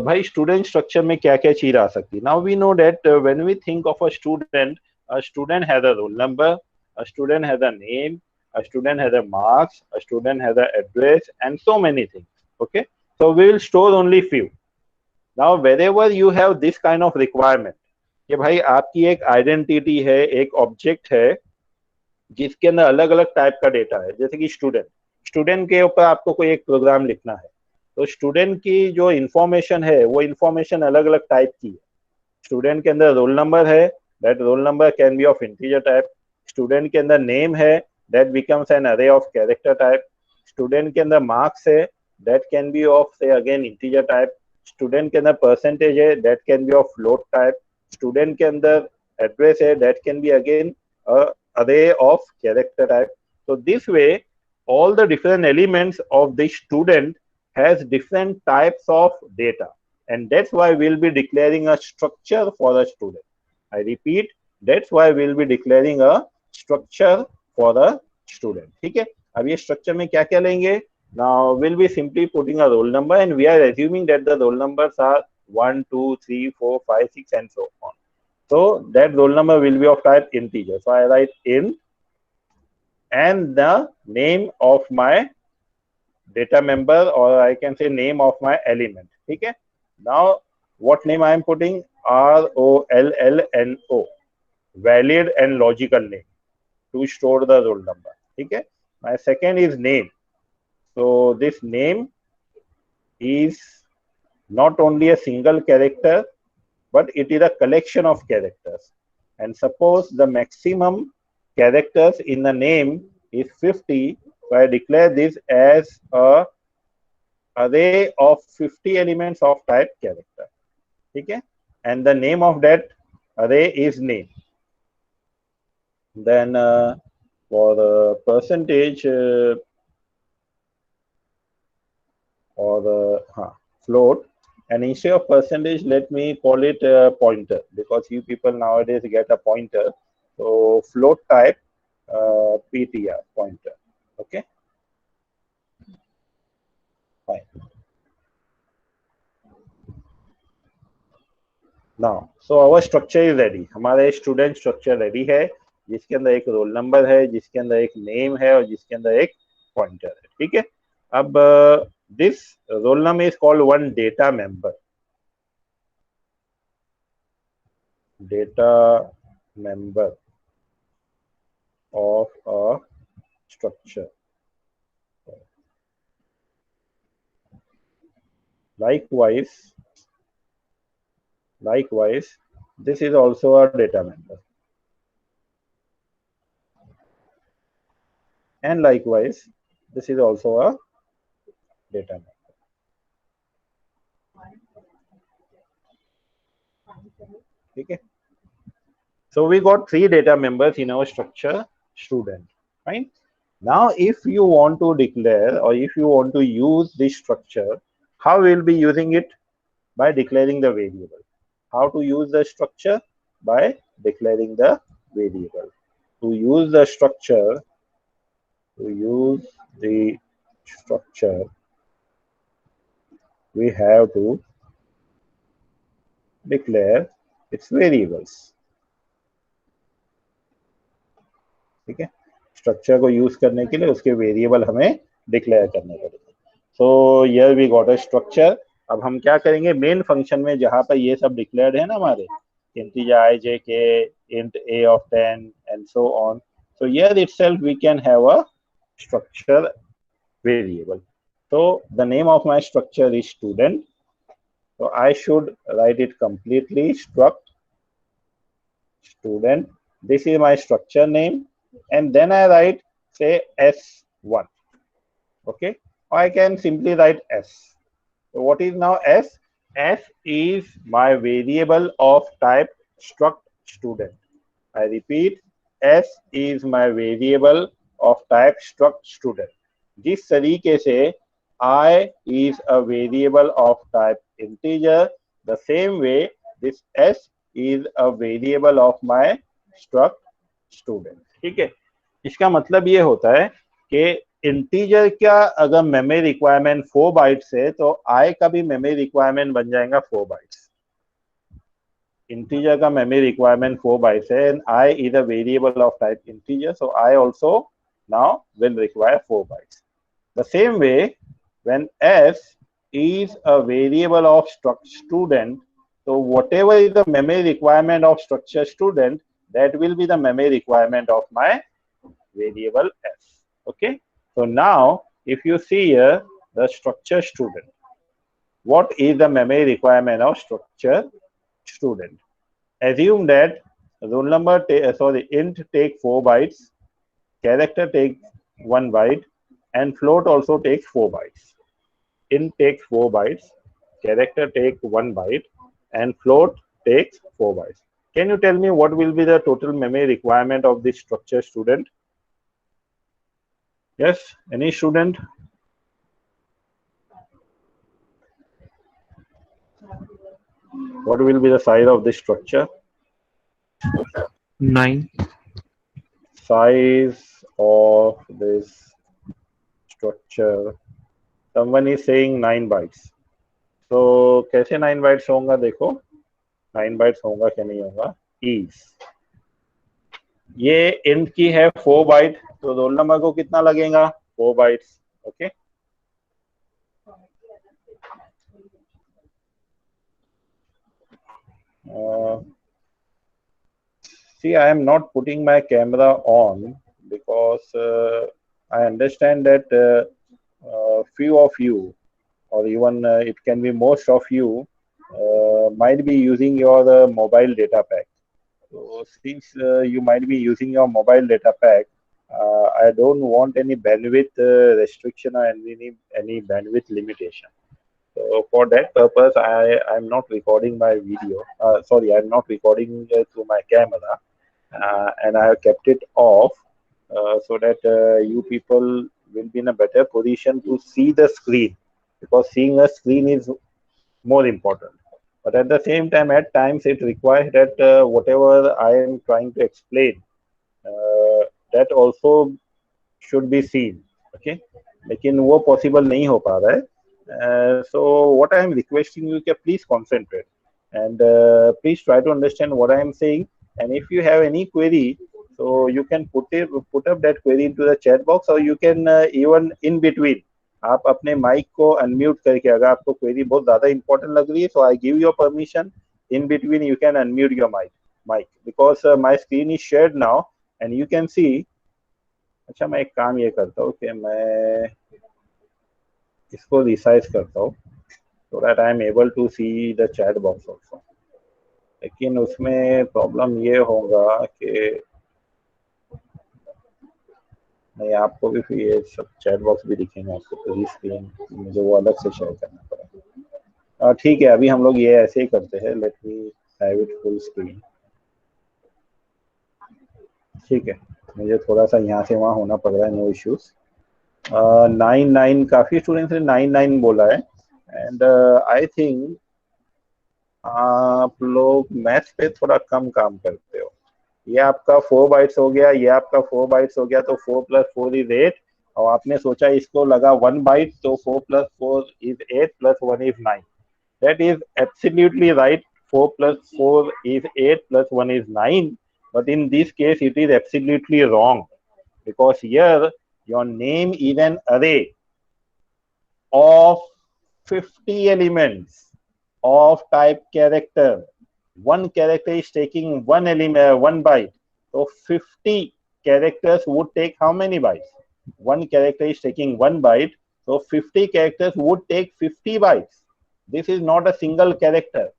भाई student structure में क्या क्या चीज आ सकती है? Now we know that when we think of a student has a roll number, a student has a name, a student has a marks, a student has a address and so many things, okay. So we will store only few. Now wherever you have this kind of requirement कि भाई आपकी एक identity है, एक object है जिसके अंदर अलग अलग टाइप का डेटा है, जैसे कि स्टूडेंट के ऊपर आपको कोई एक प्रोग्राम लिखना है, तो स्टूडेंट की जो इंफॉर्मेशन है वो इंफॉर्मेशन अलग अलग टाइप की है। स्टूडेंट के अंदर रोल नंबर है, that roll number can be of integer type. Student के अंदर नेम है, दैट बिकम्स एन अरे ऑफ कैरेक्टर टाइप। स्टूडेंट के अंदर मार्क्स है, दैट कैन बी ऑफ से अगेन इंटीजर टाइप। स्टूडेंट के अंदर परसेंटेज है, that can B of float type. Student के अंदर एड्रेस है, that can be again array of character type. So this way, all the different elements of the student has different types of data, and that's why we'll be declaring a structure for a student. I repeat, that's why we'll be declaring a structure for a student. ठीक है? अब ये structure में क्या क्या लेंगे? Now we'll be simply putting a roll number, and we are assuming that the roll numbers are 1, 2, 3, 4, 5, 6, and so on. So that roll number will be of type integer. So I write int and the name of my data member, or I can say name of my element. Okay. Now what name I am putting? ROLLNO, valid and logical name, to store the roll number. Okay. My second is name. So this name is not only a single character, but it is a collection of characters. And suppose the maximum characters in the name is 50, so I declare this as a array of 50 elements of type character. Okay? And the name of that array is name. Then for the percentage or the float, and instead of percentage, let me call it a pointer, because you people nowadays get a pointer. So float type PTR, pointer. Okay, fine. Now, so our structure is ready. हमारा student structure ready है, जिसके अंदर एक roll number है, जिसके अंदर एक name है, और जिसके अंदर एक पॉइंटर है. ठीक है. अब this roll number is called one data member. Data member of a structure. Likewise, this is also a data member. And likewise, this is also a data member. Okay. So we got 3 data members in our structure student, right? Now, if you want to declare, or if you want to use this structure, how we will be using it? By declaring the variable. How to use the structure? By declaring the variable. To use the structure, we have to declare its variables. ठीक है. Structure को use करने के लिए उसके variable हमें declare करने पड़ेंगे. So here we got a structure. अब हम क्या करेंगे, मेन फंक्शन में जहां पर ये सब डिक्लेयर्ड है ना हमारे, इंटीजर आई जे के, int A of 10 and so on, so here itself we can have a structure variable. So the name of my structure is student, so I should write it completely, struct student. This is my structure name, and then I write say S1. Okay, or I can simply write S. So what is now S? S is my variable of type struct student. I repeat, S is my variable of type struct student. जिस तरीके से I is a variable of type integer, the same way this S is a variable of my struct student. ठीक है. इसका मतलब ये होता है कि इंटीजर का अगर मेमोरी रिक्वायरमेंट 4 बाइट्स है तो I का भी मेमोरी रिक्वायरमेंट बन जाएगा 4 बाइट्स. इंटीजर का मेमोरी रिक्वायरमेंट 4 बाइट्स है and I is a variable of type integer, so I also now will require 4 bytes. The same way, when S is a variable of student, so whatever is the memory requirement of structure student, that will be the memory requirement of my variable S. Okay. So now, if you see here the structure student, what is the memory requirement of structure student? Assume that roll number, int take 4 bytes, character take 1 byte, and float also takes 4 bytes. Int takes 4 bytes, character take 1 byte, and float takes 4 bytes. Can you tell me what will be the total memory requirement of this structure student? Yes, any student? What will be the size of this structure?
9.
Size of this structure. Someone is saying 9 bytes. So कैसे 9 bytes होगा देखो, 9 bytes होगा क्या नहीं होगा? Is ये int की है 4 byte, तो रोल नंबर को कितना लगेगा? 4 bytes. Okay. See, I am not putting my camera on because I understand that few of you, or even it can be most of you, might be using your mobile data pack. So since you might be using your mobile data pack, I don't want any bandwidth restriction or any bandwidth limitation. So for that purpose, I am not recording my video. Sorry, I'm not recording through my camera, and I have kept it off so that you people will be in a better position to see the screen, because seeing a screen is more important. But at the same time, at times it requires that whatever I am trying to explain, that also should be seen. Okay, लेकिन वो possible नहीं हो पा रहा है. So what I am requesting you is please concentrate and please try to understand what I am saying. And if you have any query, so you can put up that query into the chat box, or you can even in between आप अपने mic को unmute करके, अगर आपको query बहुत ज्यादा important लग रही है, so I give you permission in between you can unmute your mic because my screen is shared now and you can see. अच्छा, मैं एक काम ये करता हूँ कि मैं इसको रिसाइज करता हूँ so that I am able to see the chat box also. लेकिन उसमें प्रॉब्लम ये होगा कि नहीं, आपको भी फिर ये सब चैट बॉक्स भी दिखेंगे आपको, पूरी स्क्रीन मुझे वो अलग से शेयर करना पड़ेगा. ठीक है, अभी हम लोग ये ऐसे ही करते हैं. Let me have it full screen. ठीक है, मुझे थोड़ा सा यहाँ से वहाँ होना पड़ रहा है. No issues. 9 काफी स्टूडेंट्स ने 9 बोला है एंड आई थिंक आप लोग मैथ्स पे थोड़ा कम काम करते हो. ये आपका 4 बाइट्स हो गया, ये आपका 4 बाइट्स हो गया, तो 4 + 4 is 8. और आपने सोचा इसको लगा 1 बाइट, तो 4 + 4 is 8 + 1 is 9. That is absolutely right. 4 + 4 is 8 + 1 is 9. But in this case, it is absolutely wrong because here your name is an array of 50 elements of type character. One character is taking one element, 1 byte. So 50 characters would take how many bytes? One character is taking 1 byte. So 50 characters would take 50 bytes. This is not a single character.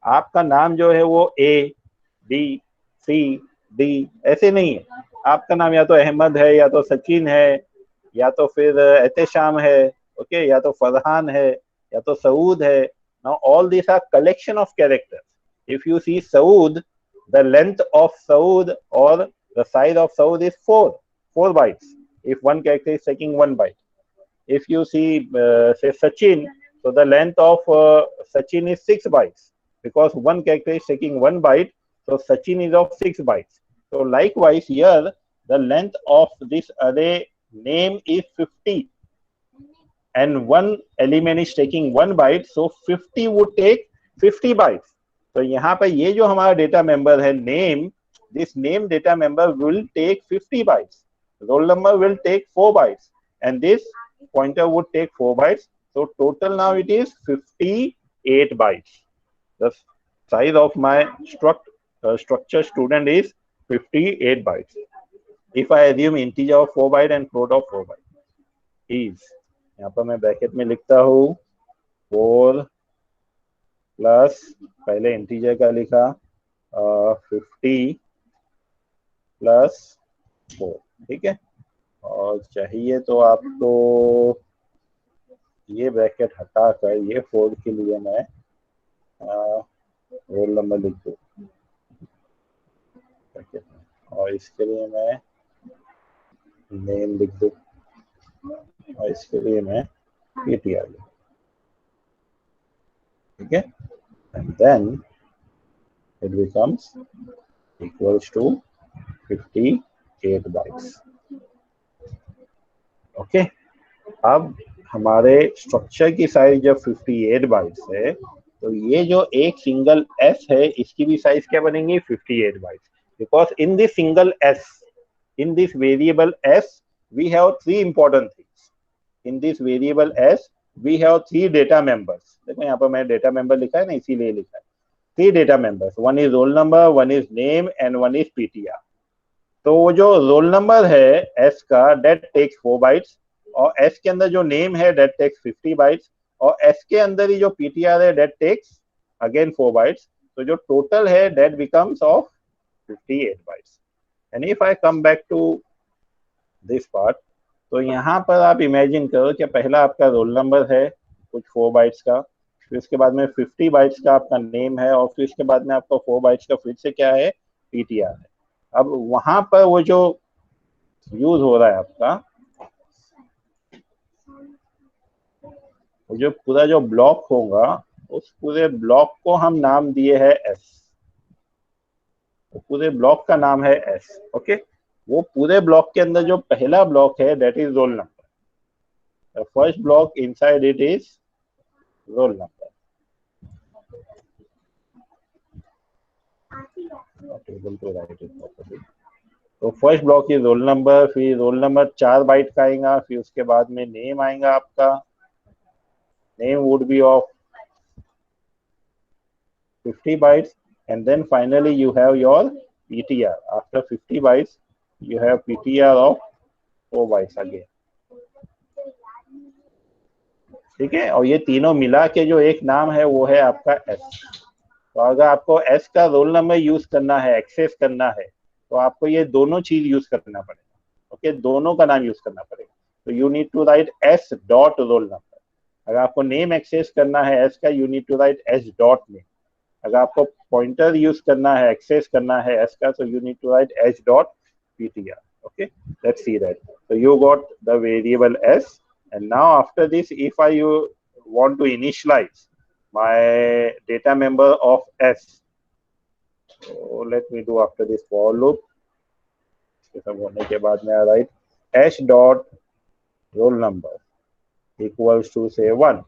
आपका नाम जो है वो A, B, C, D ऐसे नहीं है. आपका नाम या तो अहमद है, या तो सचिन है, या तो फिर एहतेशाम है, ओके, या तो फरहान है, या तो सऊद है. Now all these are collection of characters. If you see Saud, the length of Saud or the size of Saud is 4 bytes. If one character is taking 1 byte. If you see say Sachin, so the length of Sachin is 6 bytes because one character is taking 1 byte. So Sachin is of 6 bytes. So likewise here, the length of this array name is 50 and one element is taking 1 byte, so 50 would take 50 bytes. तो यहाँ पर ये जो हमारा data member है name, this name data member will take 50 bytes. Roll number will take 4 bytes, and this pointer would take 4 bytes. So total now it is 58 bytes. The size of my structure student is 58 bytes. If I assume integer of 4 byte and float of 4 byte, is यहाँ पर मैं bracket में लिखता हूँ 4 plus पहले integer का लिखा 50 plus 4, ठीक है। और चाहिए तो आपको ये ब्रैकेट हटाकर ये 4 के लिए मैं रोल नंबर लिख दूँ ब्रैकेट में, और इसके लिए मैं नेम लिख दूँ, और इसके लिए मैं PTR लिख, ठीक है। And then it becomes equals to 58 bytes. Okay, अब हमारे स्ट्रक्चर की साइज जब 58 बाइट्स है, तो ये जो एक सिंगल s है इसकी भी साइज क्या बनेंगी 58 bytes, because in this single s, in this variable s we have 3 important things. In this variable s we have 3 data members. देखो यहाँ पर मैंने डेटा मेंबर लिखा है ना, इसीलिए लिखा है 3 data members. One is roll number, one is name and one is PTR. तो वो जो रोल नंबर है s का that takes 4 bytes, और s के अंदर जो नेम है that takes 50 bytes, और s के अंदर ही जो PTR है that takes again 4 bytes. तो जो टोटल है that becomes of 58 bytes. And if I come back to this part, तो यहाँ पर आप इमेजिन करो कि पहला आपका रोल नंबर है कुछ 4 बाइट्स का, फिर उसके बाद में 50 बाइट्स का आपका नेम है, और फिर इसके बाद में आपका 4 बाइट्स का फिर से क्या है PTR है. अब वहां पर वो जो यूज हो रहा है आपका, वो जो पूरा जो ब्लॉक होगा उस पूरे ब्लॉक को हम नाम दिए है S. पूरे ब्लॉक का नाम है S. ओके, वो पूरे ब्लॉक के अंदर जो पहला ब्लॉक है that is roll number. First block inside it is roll number. Table पे राइट इट प्रॉपर्ली. तो first block is roll number, फिर रोल नंबर 4 बाइट का आएगा, फिर उसके बाद में नेम आएगा आपका. Name would be of 50 bytes, and then finally you have your PTR. After 50 bytes you have PTR of 4 bytes again. ठीक है, और ये तीनों मिला के जो एक नाम है वो है आपका S. तो अगर आपको S का रोल नंबर यूज करना है, एक्सेस करना है, तो आपको ये दोनों चीज यूज करना पड़ेगा. ओके, दोनों का नाम यूज करना पड़ेगा. तो you need to write S dot roll number. अगर आपको नेम एक्सेस करना है S का, you need to write S dot name. अगर आपको पॉइंटर यूज करना है, एक्सेस करना है S का, so you need to write S dot PTR. Okay, let's see that. So you got the variable S, and now after this, if I want to initialize my data member of S, so let me do after this for loop. इसके सब होने के बाद में I write S dot roll number equals to say 1,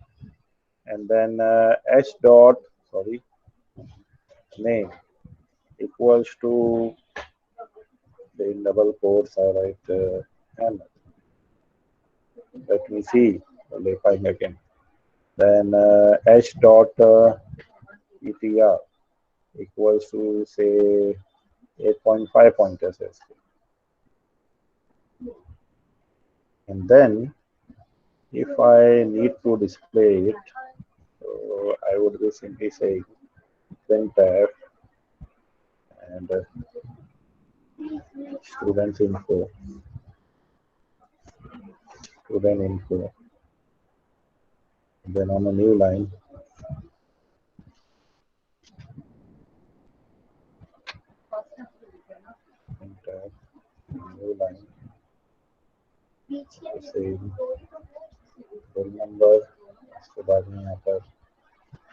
and then S dot name equals to, in double quotes I write Ahmed. Let me see, qualifying again. Then H dot PTR equals to say 8.5 pointers. And then if I need to display it, so I would be simply saying printf and student info, and then on a new line printf, new line, same roll number. उसके बाद में यहाँ पर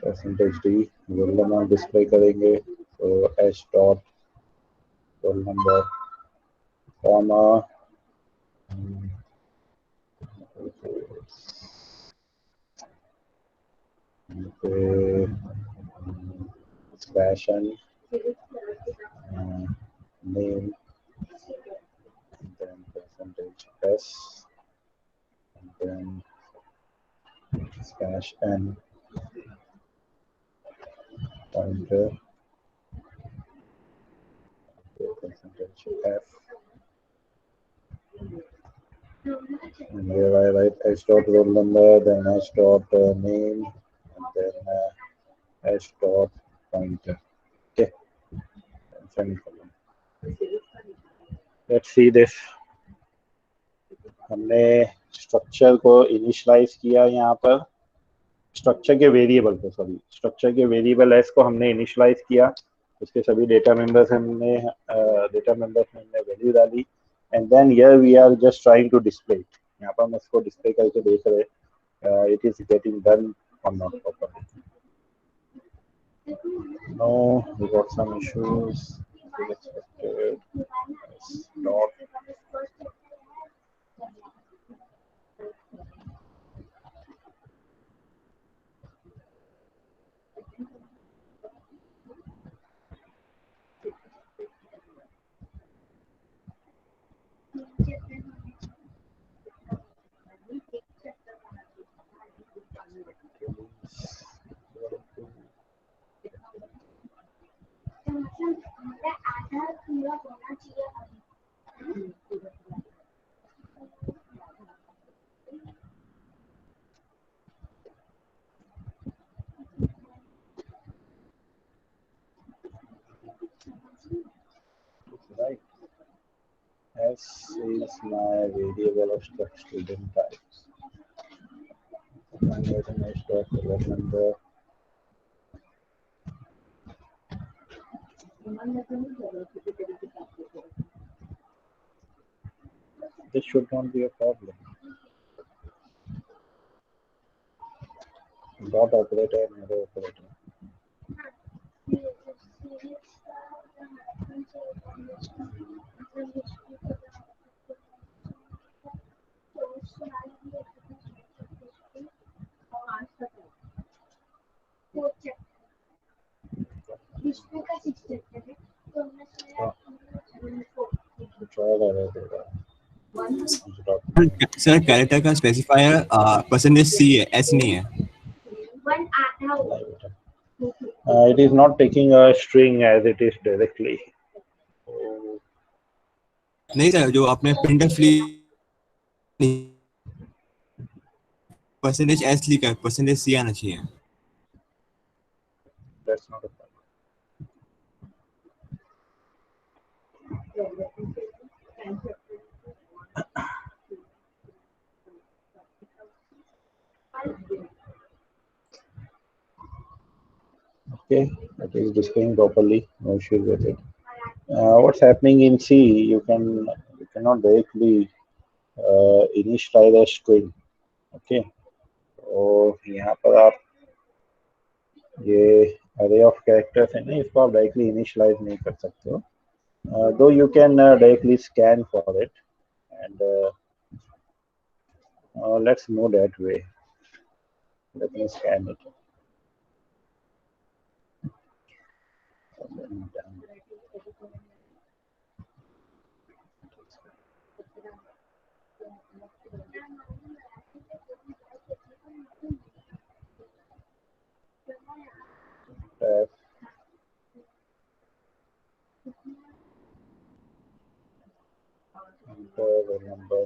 %d roll number display करेंगे. तो h dot roll number comma Okay. Fashion, name, then percentage S, and then slash n, pointer, percentage F, and here I write h dot roll number, then h dot name, and then h dot pointer. Okay, and semicolon. Let's see this. हमने structure को initialise किया यहाँ पर, structure के variable को, sorry structure के variable S को हमने इनिशियलाइज किया, उसके सभी डेटा मेंबर्स हमने वैल्यू डाली, and then here we are just trying to display, यहाँ पर हम इसको डिस्प्ले करके देख रहे इट इज गेटिंग डन और not properly. No we got some issues not. Right. S is my variable of student type. I'm getting h dot roll number. This should not be a problem. Dot operator and arrow operator.
Sir character का specifier percentage सी है, S नहीं है.
It is not taking a string as it is directly.
नहीं sir, जो आपने printf percentage S लिखा है, percentage सी आना चाहिए.
That's not a problem. Okay, it is displaying properly, no issue with it. What's happening in C? You cannot directly initialize a string. Okay, तो यहाँ पर आप ये array of characters है ना, इसको आप directly initialize नहीं कर सकते हो. Though you can directly scan for it, and let's move that way. Let me scan it. Enter the number.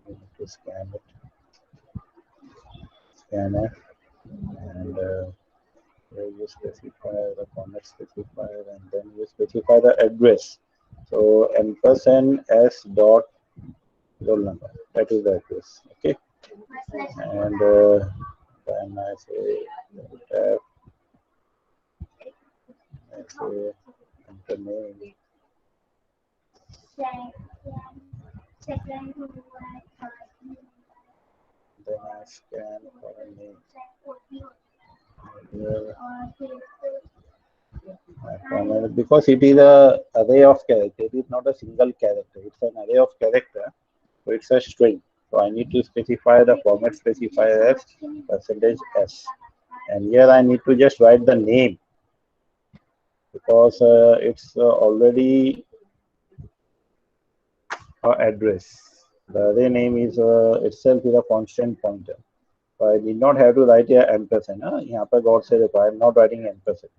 I need to scan it. Scanf, and here you specify the format specifier, and then you specify the address. So ampersand s dot roll number, that is the address. Okay, and then I say tab, I say enter name, then I scan for a name. Here, Because it is a array of character, it is not a single character, it's an array of character, so it's a string. So I need to specify the format specifier as %s, and here I need to just write the name because it's already address. The array name is itself is a constant pointer. So I did not have to write here ampersand. यहाँ पर God said I am not writing ampersand.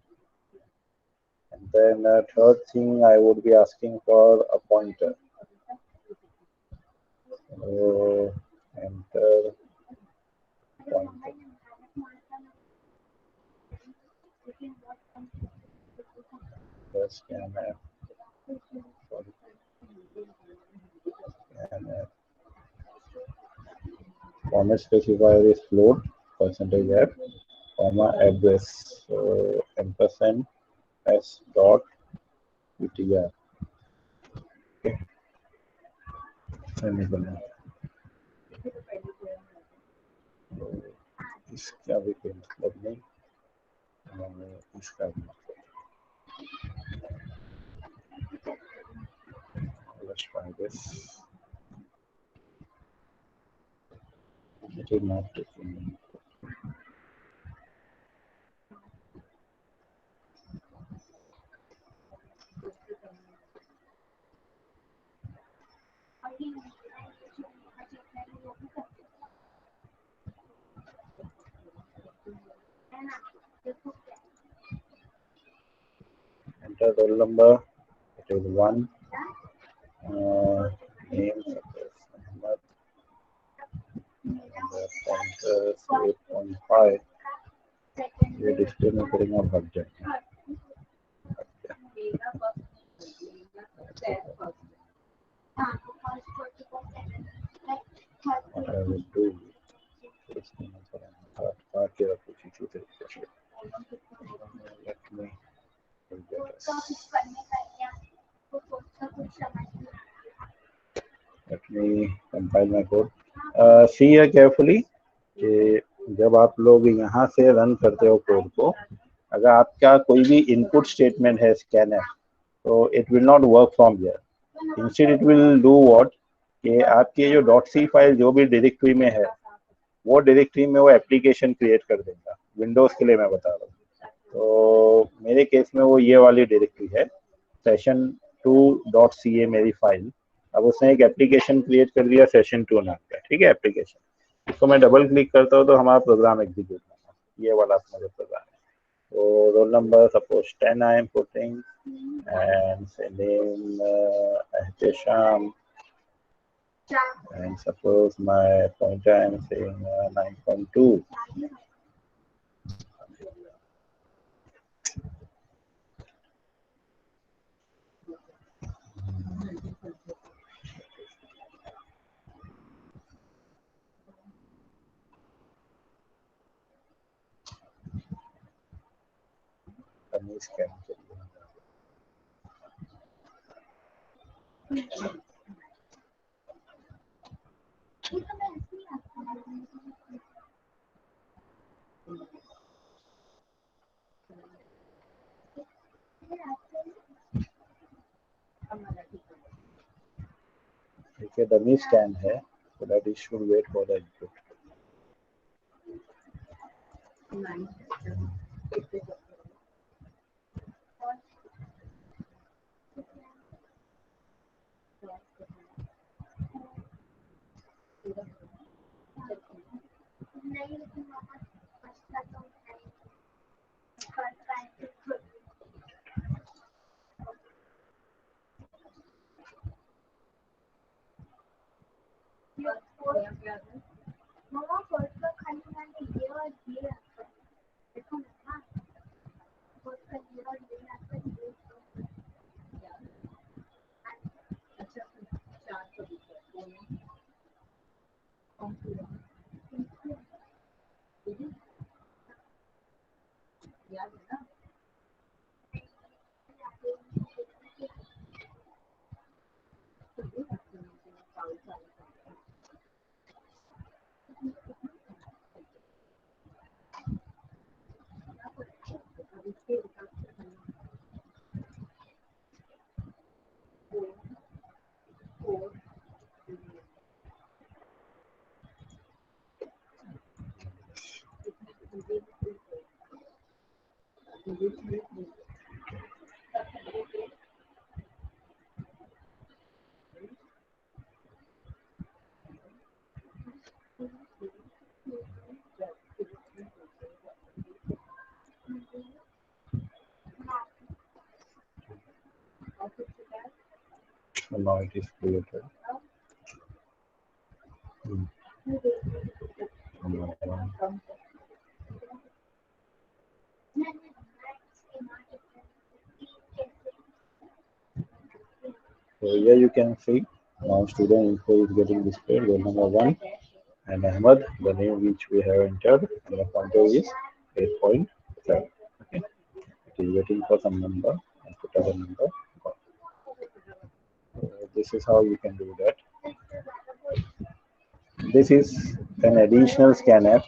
And then third thing I would be asking for a pointer. So enter pointer. Yes, scanf. Sorry. Scanf. Format specifier is float %f, comma address. So ampersand s dot utr. Okay. Semicolon. इसका भी कोई मतलब नहीं, इसका भी मतलब. Let's try this. It is not taking. Enter roll number. It is 1. Name Ahmad. Pointer 8.5. ये display में करेंगे budget. What I will do is let me compile my code. See here carefully कि जब आप लोग यहाँ से रन करते हो कोड को, अगर आपका कोई भी इनपुट स्टेटमेंट है स्कैनर, तो it will not work from here. Instead it will do what कि आपके जो .c फाइल जो भी डायरेक्टरी में है, वो डायरेक्टरी में वो एप्लीकेशन क्रिएट कर देगा. विंडोज के लिए मैं बता रहा हूँ. तो मेरे केस में वो ये वाली डायरेक्टरी है, session2.ca मेरी फाइल. अब उसने एक एप्लीकेशन क्रिएट कर दिया session2 नाम का. ठीक है, एप्लीकेशन. इसको मैं डबल क्लिक करता हूँ तो हमारा प्रोग्राम एग्जीक्यूट होगा. ये वाला अपना जो प्रोग्राम है. तो roll number suppose 10 I am putting and name Ehtesham, and suppose my pointer I am saying 9.2. Scan. देखिए डमी स्कैन है, so that it should wait for the input. So now it is created. So here you can see now student info is getting displayed. Roll number 1 and Ahmad, the name which we have entered, and the pointer is 8.7. Okay, it is waiting for some number and put other number. This is how you can do that. This is an additional scanf.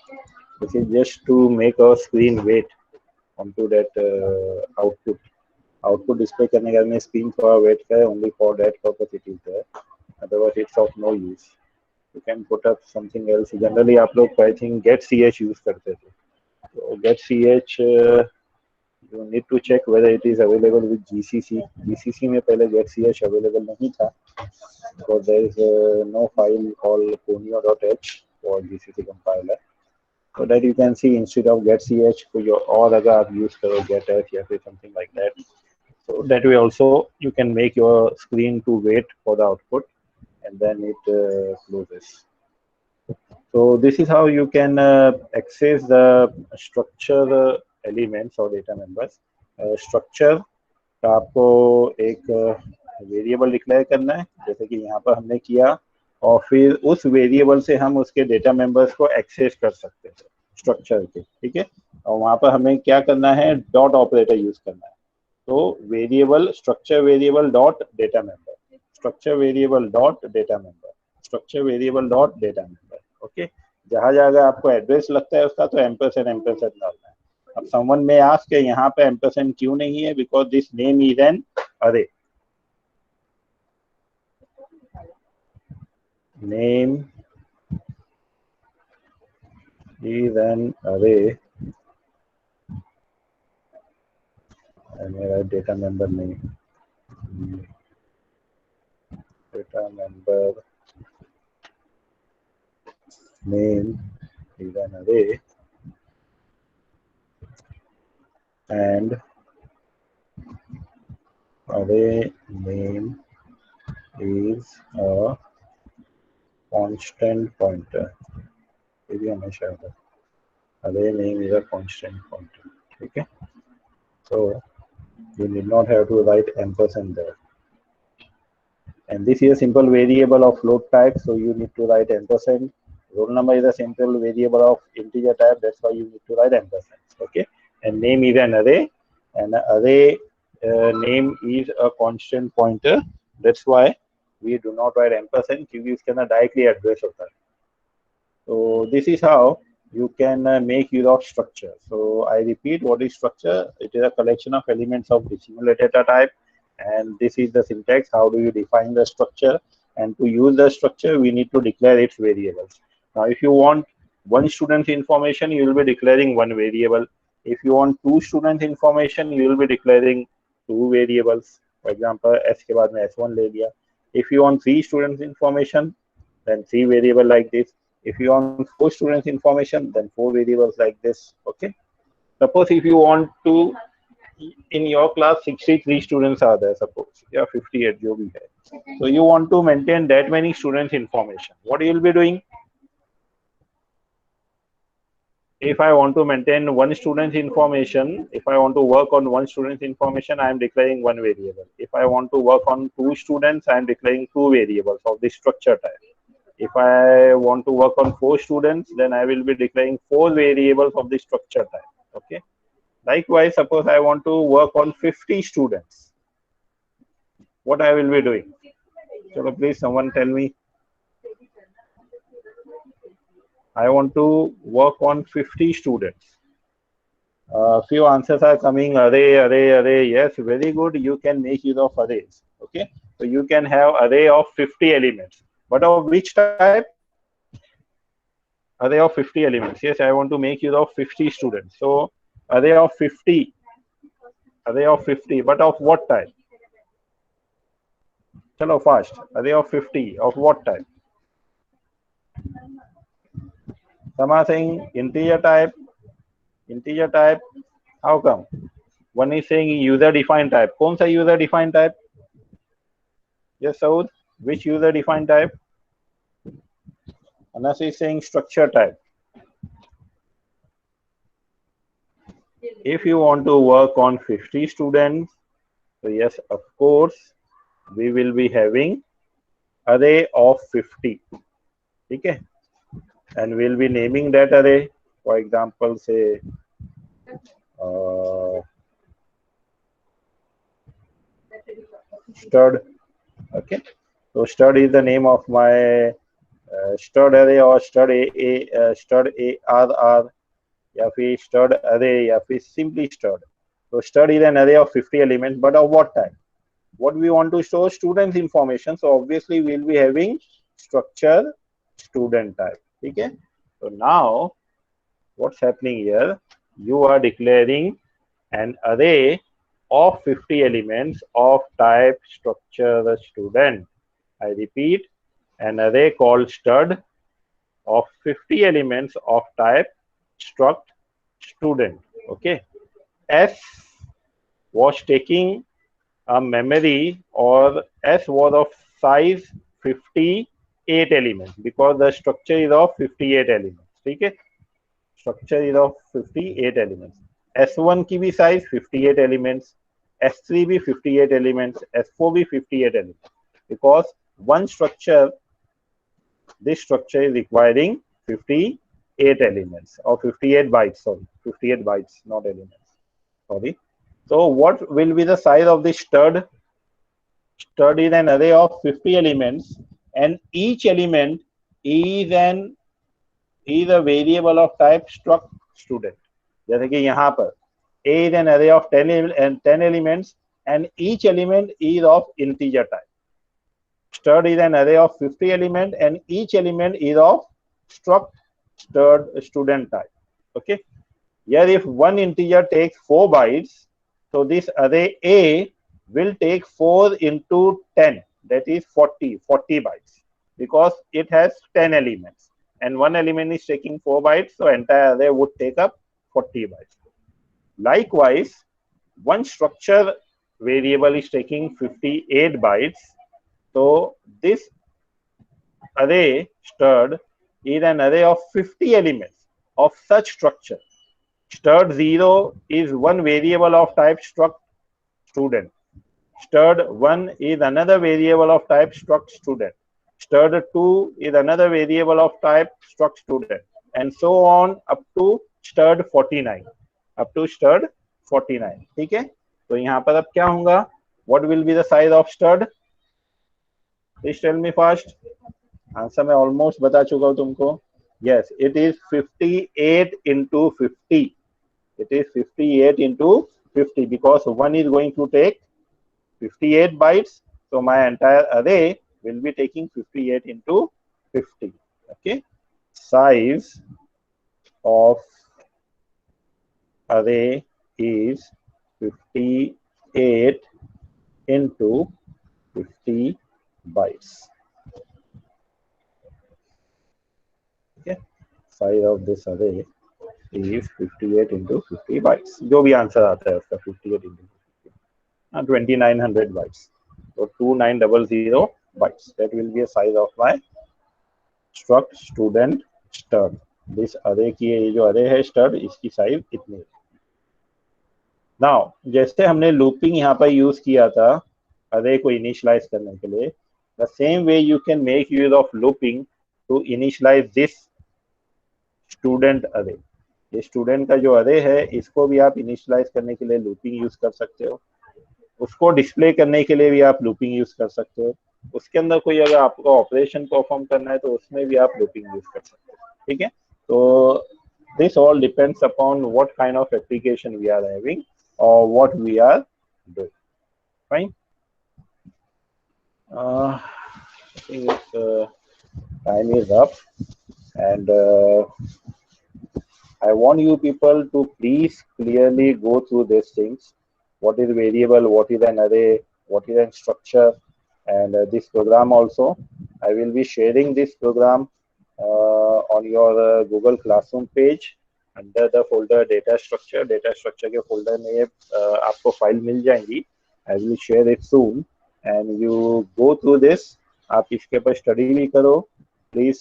This is just to make our screen wait onto that output. Output display करने के बाद screen थोड़ा wait करे, only for that purpose it is there. Otherwise it's of no use. You can put up something else. Generally आप लोग I think getch use करते थे. So getch you need to check whether it is available with GCC. GCC में पहले getch available नहीं था because there is no file called conio.h for GCC compiler. So that you can see instead of getch for your or अगर आप use करो getch या फिर something like that. So that way also you can make your screen to wait for the output and then it closes. So this is how you can access the structure elements or data members. Structure का आपको एक variable declare करना है जैसे कि यहाँ पर हमने किया और फिर उस वेरिएबल से हम उसके डेटा मेंबर्स को एक्सेस कर सकते हैं स्ट्रक्चर के, ठीक है। और वहाँ पर हमें क्या करना है, डॉट ऑपरेटर यूज करना है। तो variable structure variable dot data member, structure variable dot data member, structure variable dot data member, okay. जहाँ जहाँ आपको एड्रेस लगता है उसका तो एम्परसेंड डालना है। अब समवन में आस्क के यहाँ पे एम्परसेंड क्यों नहीं है, because this name is an array, name is an array and मेरा डेटा मेंबर नहीं, data member name is an array and array name is a constant pointer. ये भी हमेशा होगा, array name is a constant pointer, ठीक है। So you need not have to write ampersand there. And this is a simple variable of float type, so you need to write ampersand. Roll number is a simple variable of integer type, that's why you need to write ampersand, okay. And name is an array, and an array name is a constant pointer, that's why we do not write ampersand क्योंकि इसके अंदर directly address होता है। So this is how you can make use of structure. So I repeat, what is structure? It is a collection of elements of decimal data type, and this is the syntax. How do you define the structure? And to use the structure, we need to declare its variables. Now, if you want one student's information, you will be declaring one variable. If you want two students' information, you will be declaring two variables. For example, S के बाद में S1 ले लिया. If you want three students' information, then three variable like this. If you want four students' information, then four variables like this. Okay. Suppose if you want to, in your class 63 students are there, suppose, yeah, 58 जो भी है. So you want to maintain that many students' information. What you will be doing? If I want to maintain one student's information, if I want to work on one student's information, I am declaring one variable. If I want to work on two students, I am declaring two variables of this structure type. If I want to work on four students, then I will be declaring four variables of the structure type. Okay. Likewise, suppose I want to work on 50 students. What I will be doing? So please someone tell me. I want to work on 50 students. Few answers are coming, array. Yes, very good. You can make use of arrays. Okay. So you can have array of 50 elements. But of which type? array of 50 elements. Yes, I want to make use of 50 students. So array of 50, but of what type? Chalo fast. Array of 50 of what type? Some are saying integer type. Integer type. How come? One is saying user defined type. कौन सा user defined type? Yes, Saud. Which user defined type? Anas is saying structure type. If you want to work on 50 students, so yes, of course, we will be having array of 50. Okay? And we'll be naming that array. For example, say stud. Okay, so stud is the name of my stud array or stud stud arr, या फिर stud array या फिर simply stud. So stud is an array of 50 elements, but of what type? What we want to store? Students information. So obviously we'll be having structure student type. Okay. So now what's happening here? You are declaring an array of 50 elements of type structure student. I repeat, an array called stud of 50 elements of type struct student. Okay. S was taking a memory, or S was of size 58 elements, because the structure is of 58 elements. Okay. Structure is of 58 elements. S1 की भी size 58 elements, S3 भी 58 elements, S4 भी 58 elements. Because one structure, this structure is requiring 58 elements or 58 bytes. Sorry, 58 bytes, not elements. Sorry. So what will be the size of this stud? Stud is an array of 50 elements, and each element is a variable of type struct student. जैसे कि यहाँ पर A is an array of 10 elements, and each element is of integer type. Stud is an array of 50 elements, and each element is of struct stud student type. Okay. Here, if one integer takes 4 bytes, so this array A will take 4 into 10, that is 40 bytes, because it has 10 elements, and one element is taking 4 bytes, so entire array would take up 40 bytes. Likewise, one structure variable is taking 58 bytes, so this array stud is an array of 50 elements of such structure. Stud 0 is one variable of type struct student. Stud 1 is another variable of type struct student. Stud 2 is another variable of type struct student, and so on up to stud 49. Up to stud 49. ठीक है? तो यहाँ पर अब क्या होगा? What will be the size of stud? Please tell me fast. Answer मैं almost बता चुका हूँ तुमको. Yes, it is 58 into 50. It is 58 into 50, because one is going to take 58 bytes. So my entire array will be taking 58 into 50. Okay. Size of array is 58 into 50 bytes. Okay. Size of this array is 58 into 50 bytes. जो भी answer आता है उसका 58 into 50. 2900 bytes. So 2900 bytes. That will be a size of my struct student stud. This array की ये जो array है stud, इसकी size इतनी है. Now, जैसे हमने looping यहाँ पर use किया था array को initialize करने के लिए, the same way you can make use of looping to initialize this student array. ये स्टूडेंट का जो अरे है इसको भी आप इनिशियलाइज करने के लिए लूपिंग यूज कर सकते हो, उसको डिस्प्ले करने के लिए भी आप लूपिंग यूज कर सकते हो, उसके अंदर कोई अगर आपको ऑपरेशन परफॉर्म करना है तो उसमें भी आप लूपिंग यूज कर सकते हो. ठीक है. तो this all depends upon what kind of application we are having और what we are doing. Fine. I think time is up. And I want you people to please clearly go through these things. What is variable, what is an array, what is a structure, and this program also. I will be sharing this program on your Google Classroom page under the folder data structure. Data structure के folder में आपको file मिल जाएंगी. I will share it soon, and you go through this. आप इसके पर study भी करो. Please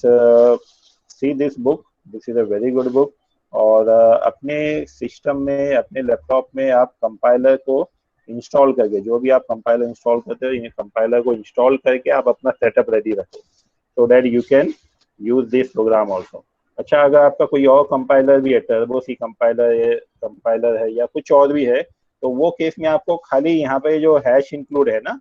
see this book. This is a very good book. और अपने सिस्टम में, अपने लैपटॉप में आप कंपाइलर को इंस्टॉल करके, जो भी आप कंपाइलर इंस्टॉल करते हो, कंपाइलर को इंस्टॉल करके आप अपना सेटअप रेडी रखो, so that you can use this program also. अच्छा, अगर आपका कोई और कंपाइलर भी है, टर्बो सी कंपाइलर है या कुछ और भी है, तो वो केस में आपको खाली यहाँ पे जो हैश इंक्लूड है ना,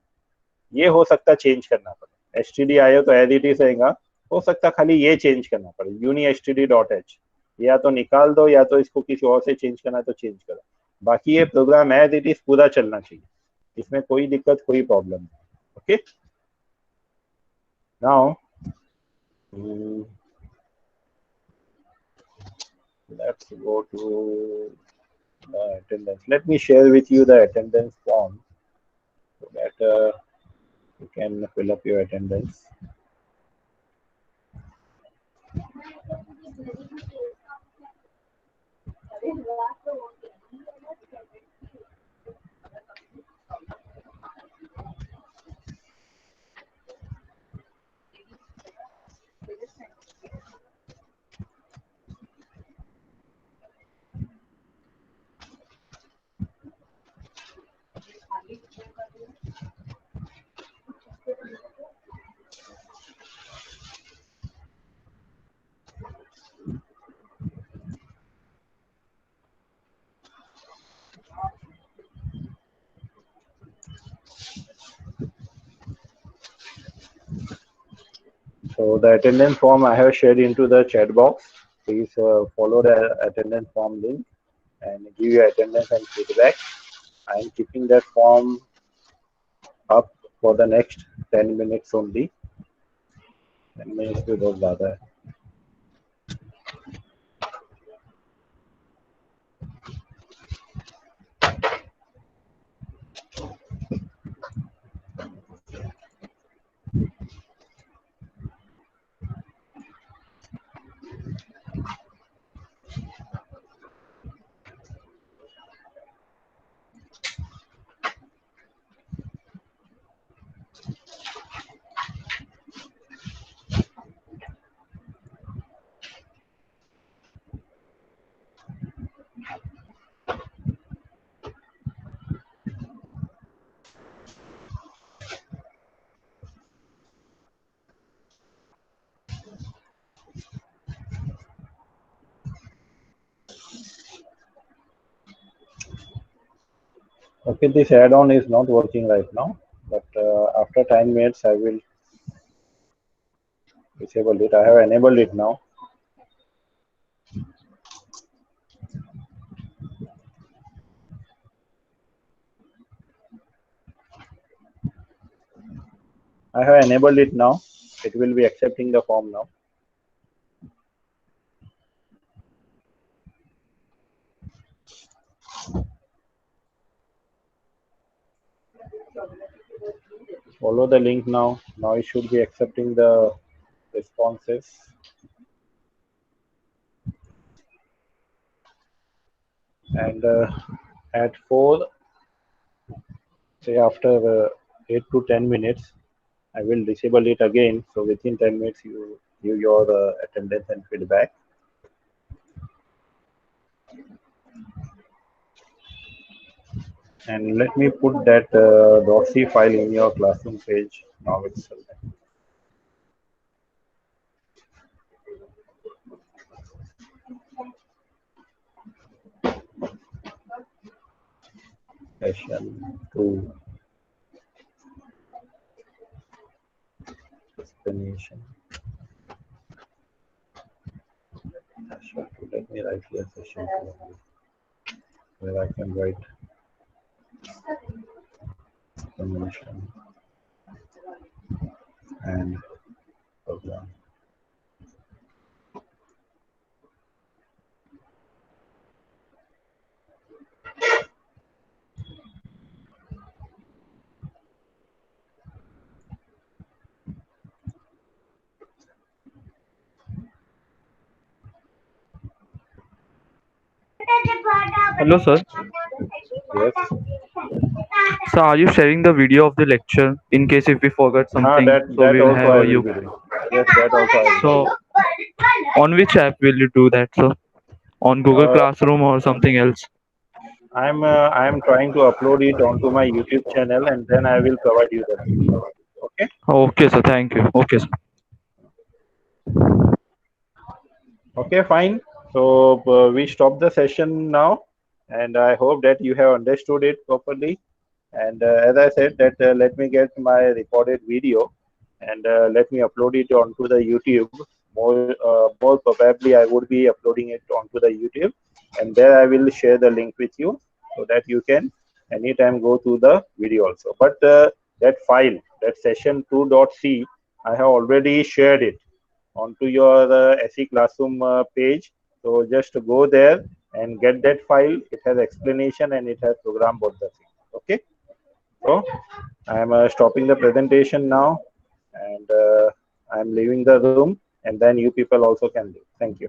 ये हो सकता चेंज करना पड़े. एसटीडी आयो तो एज इट इज रहेगा, हो सकता खाली ये चेंज करना पड़े, uni.std.h. या तो निकाल दो या तो इसको किसी और से चेंज करना है तो चेंज करो. बाकी ये प्रोग्राम एज इट इज पूरा चलना चाहिए, इसमें कोई दिक्कत, कोई प्रॉब्लम नहीं. Okay, now let's go to the attendance. Let me share with you the attendance form so that you can fill up your attendance. So the attendance form I have shared into the chat box. Please follow the attendance form link and give your attendance and feedback. I am keeping that form up for the next 10 minutes only. 10 minutes to बहुत ज़्यादा है. Okay, this add-on is not working right now, but after 10 minutes I will disable it. I have enabled it now. I have enabled it now. It will be accepting the form now. Follow the link now. Now it should be accepting the responses. And at 4, say after 8 to 10 minutes, I will disable it again. So within 10 minutes, you give your attendance and feedback. And let me put that .c file in your classroom page now itself. Session 2 explanation. Session 2. Let me write here session 2 where I can write explanation and program.
Hello, sir.
Yes.
So, are you sharing the video of the lecture in case if we forgot something?
That
So we will
also
have
I
a
will
you.
be doing. Yes, that also I will be
So,
doing.
on which app will you do that, sir? On Google
Uh,
Classroom or something else?
I'm trying to upload it onto my YouTube channel, and then I will provide you the link. Okay.
Okay, sir. Thank you. Okay, sir.
Okay, fine. So we stop the session now, and I hope that you have understood it properly. And as I said, that let me get my recorded video, and let me upload it onto the YouTube. More probably, I would be uploading it onto the YouTube, and there I will share the link with you so that you can anytime go to the video also. But that file, that session 2.c, I have already shared it onto your SE Classroom page. So just go there and get that file. It has explanation and it has program both the things. Okay. So I am stopping the presentation now, and I am leaving the room, and then you people also can leave. Thank you.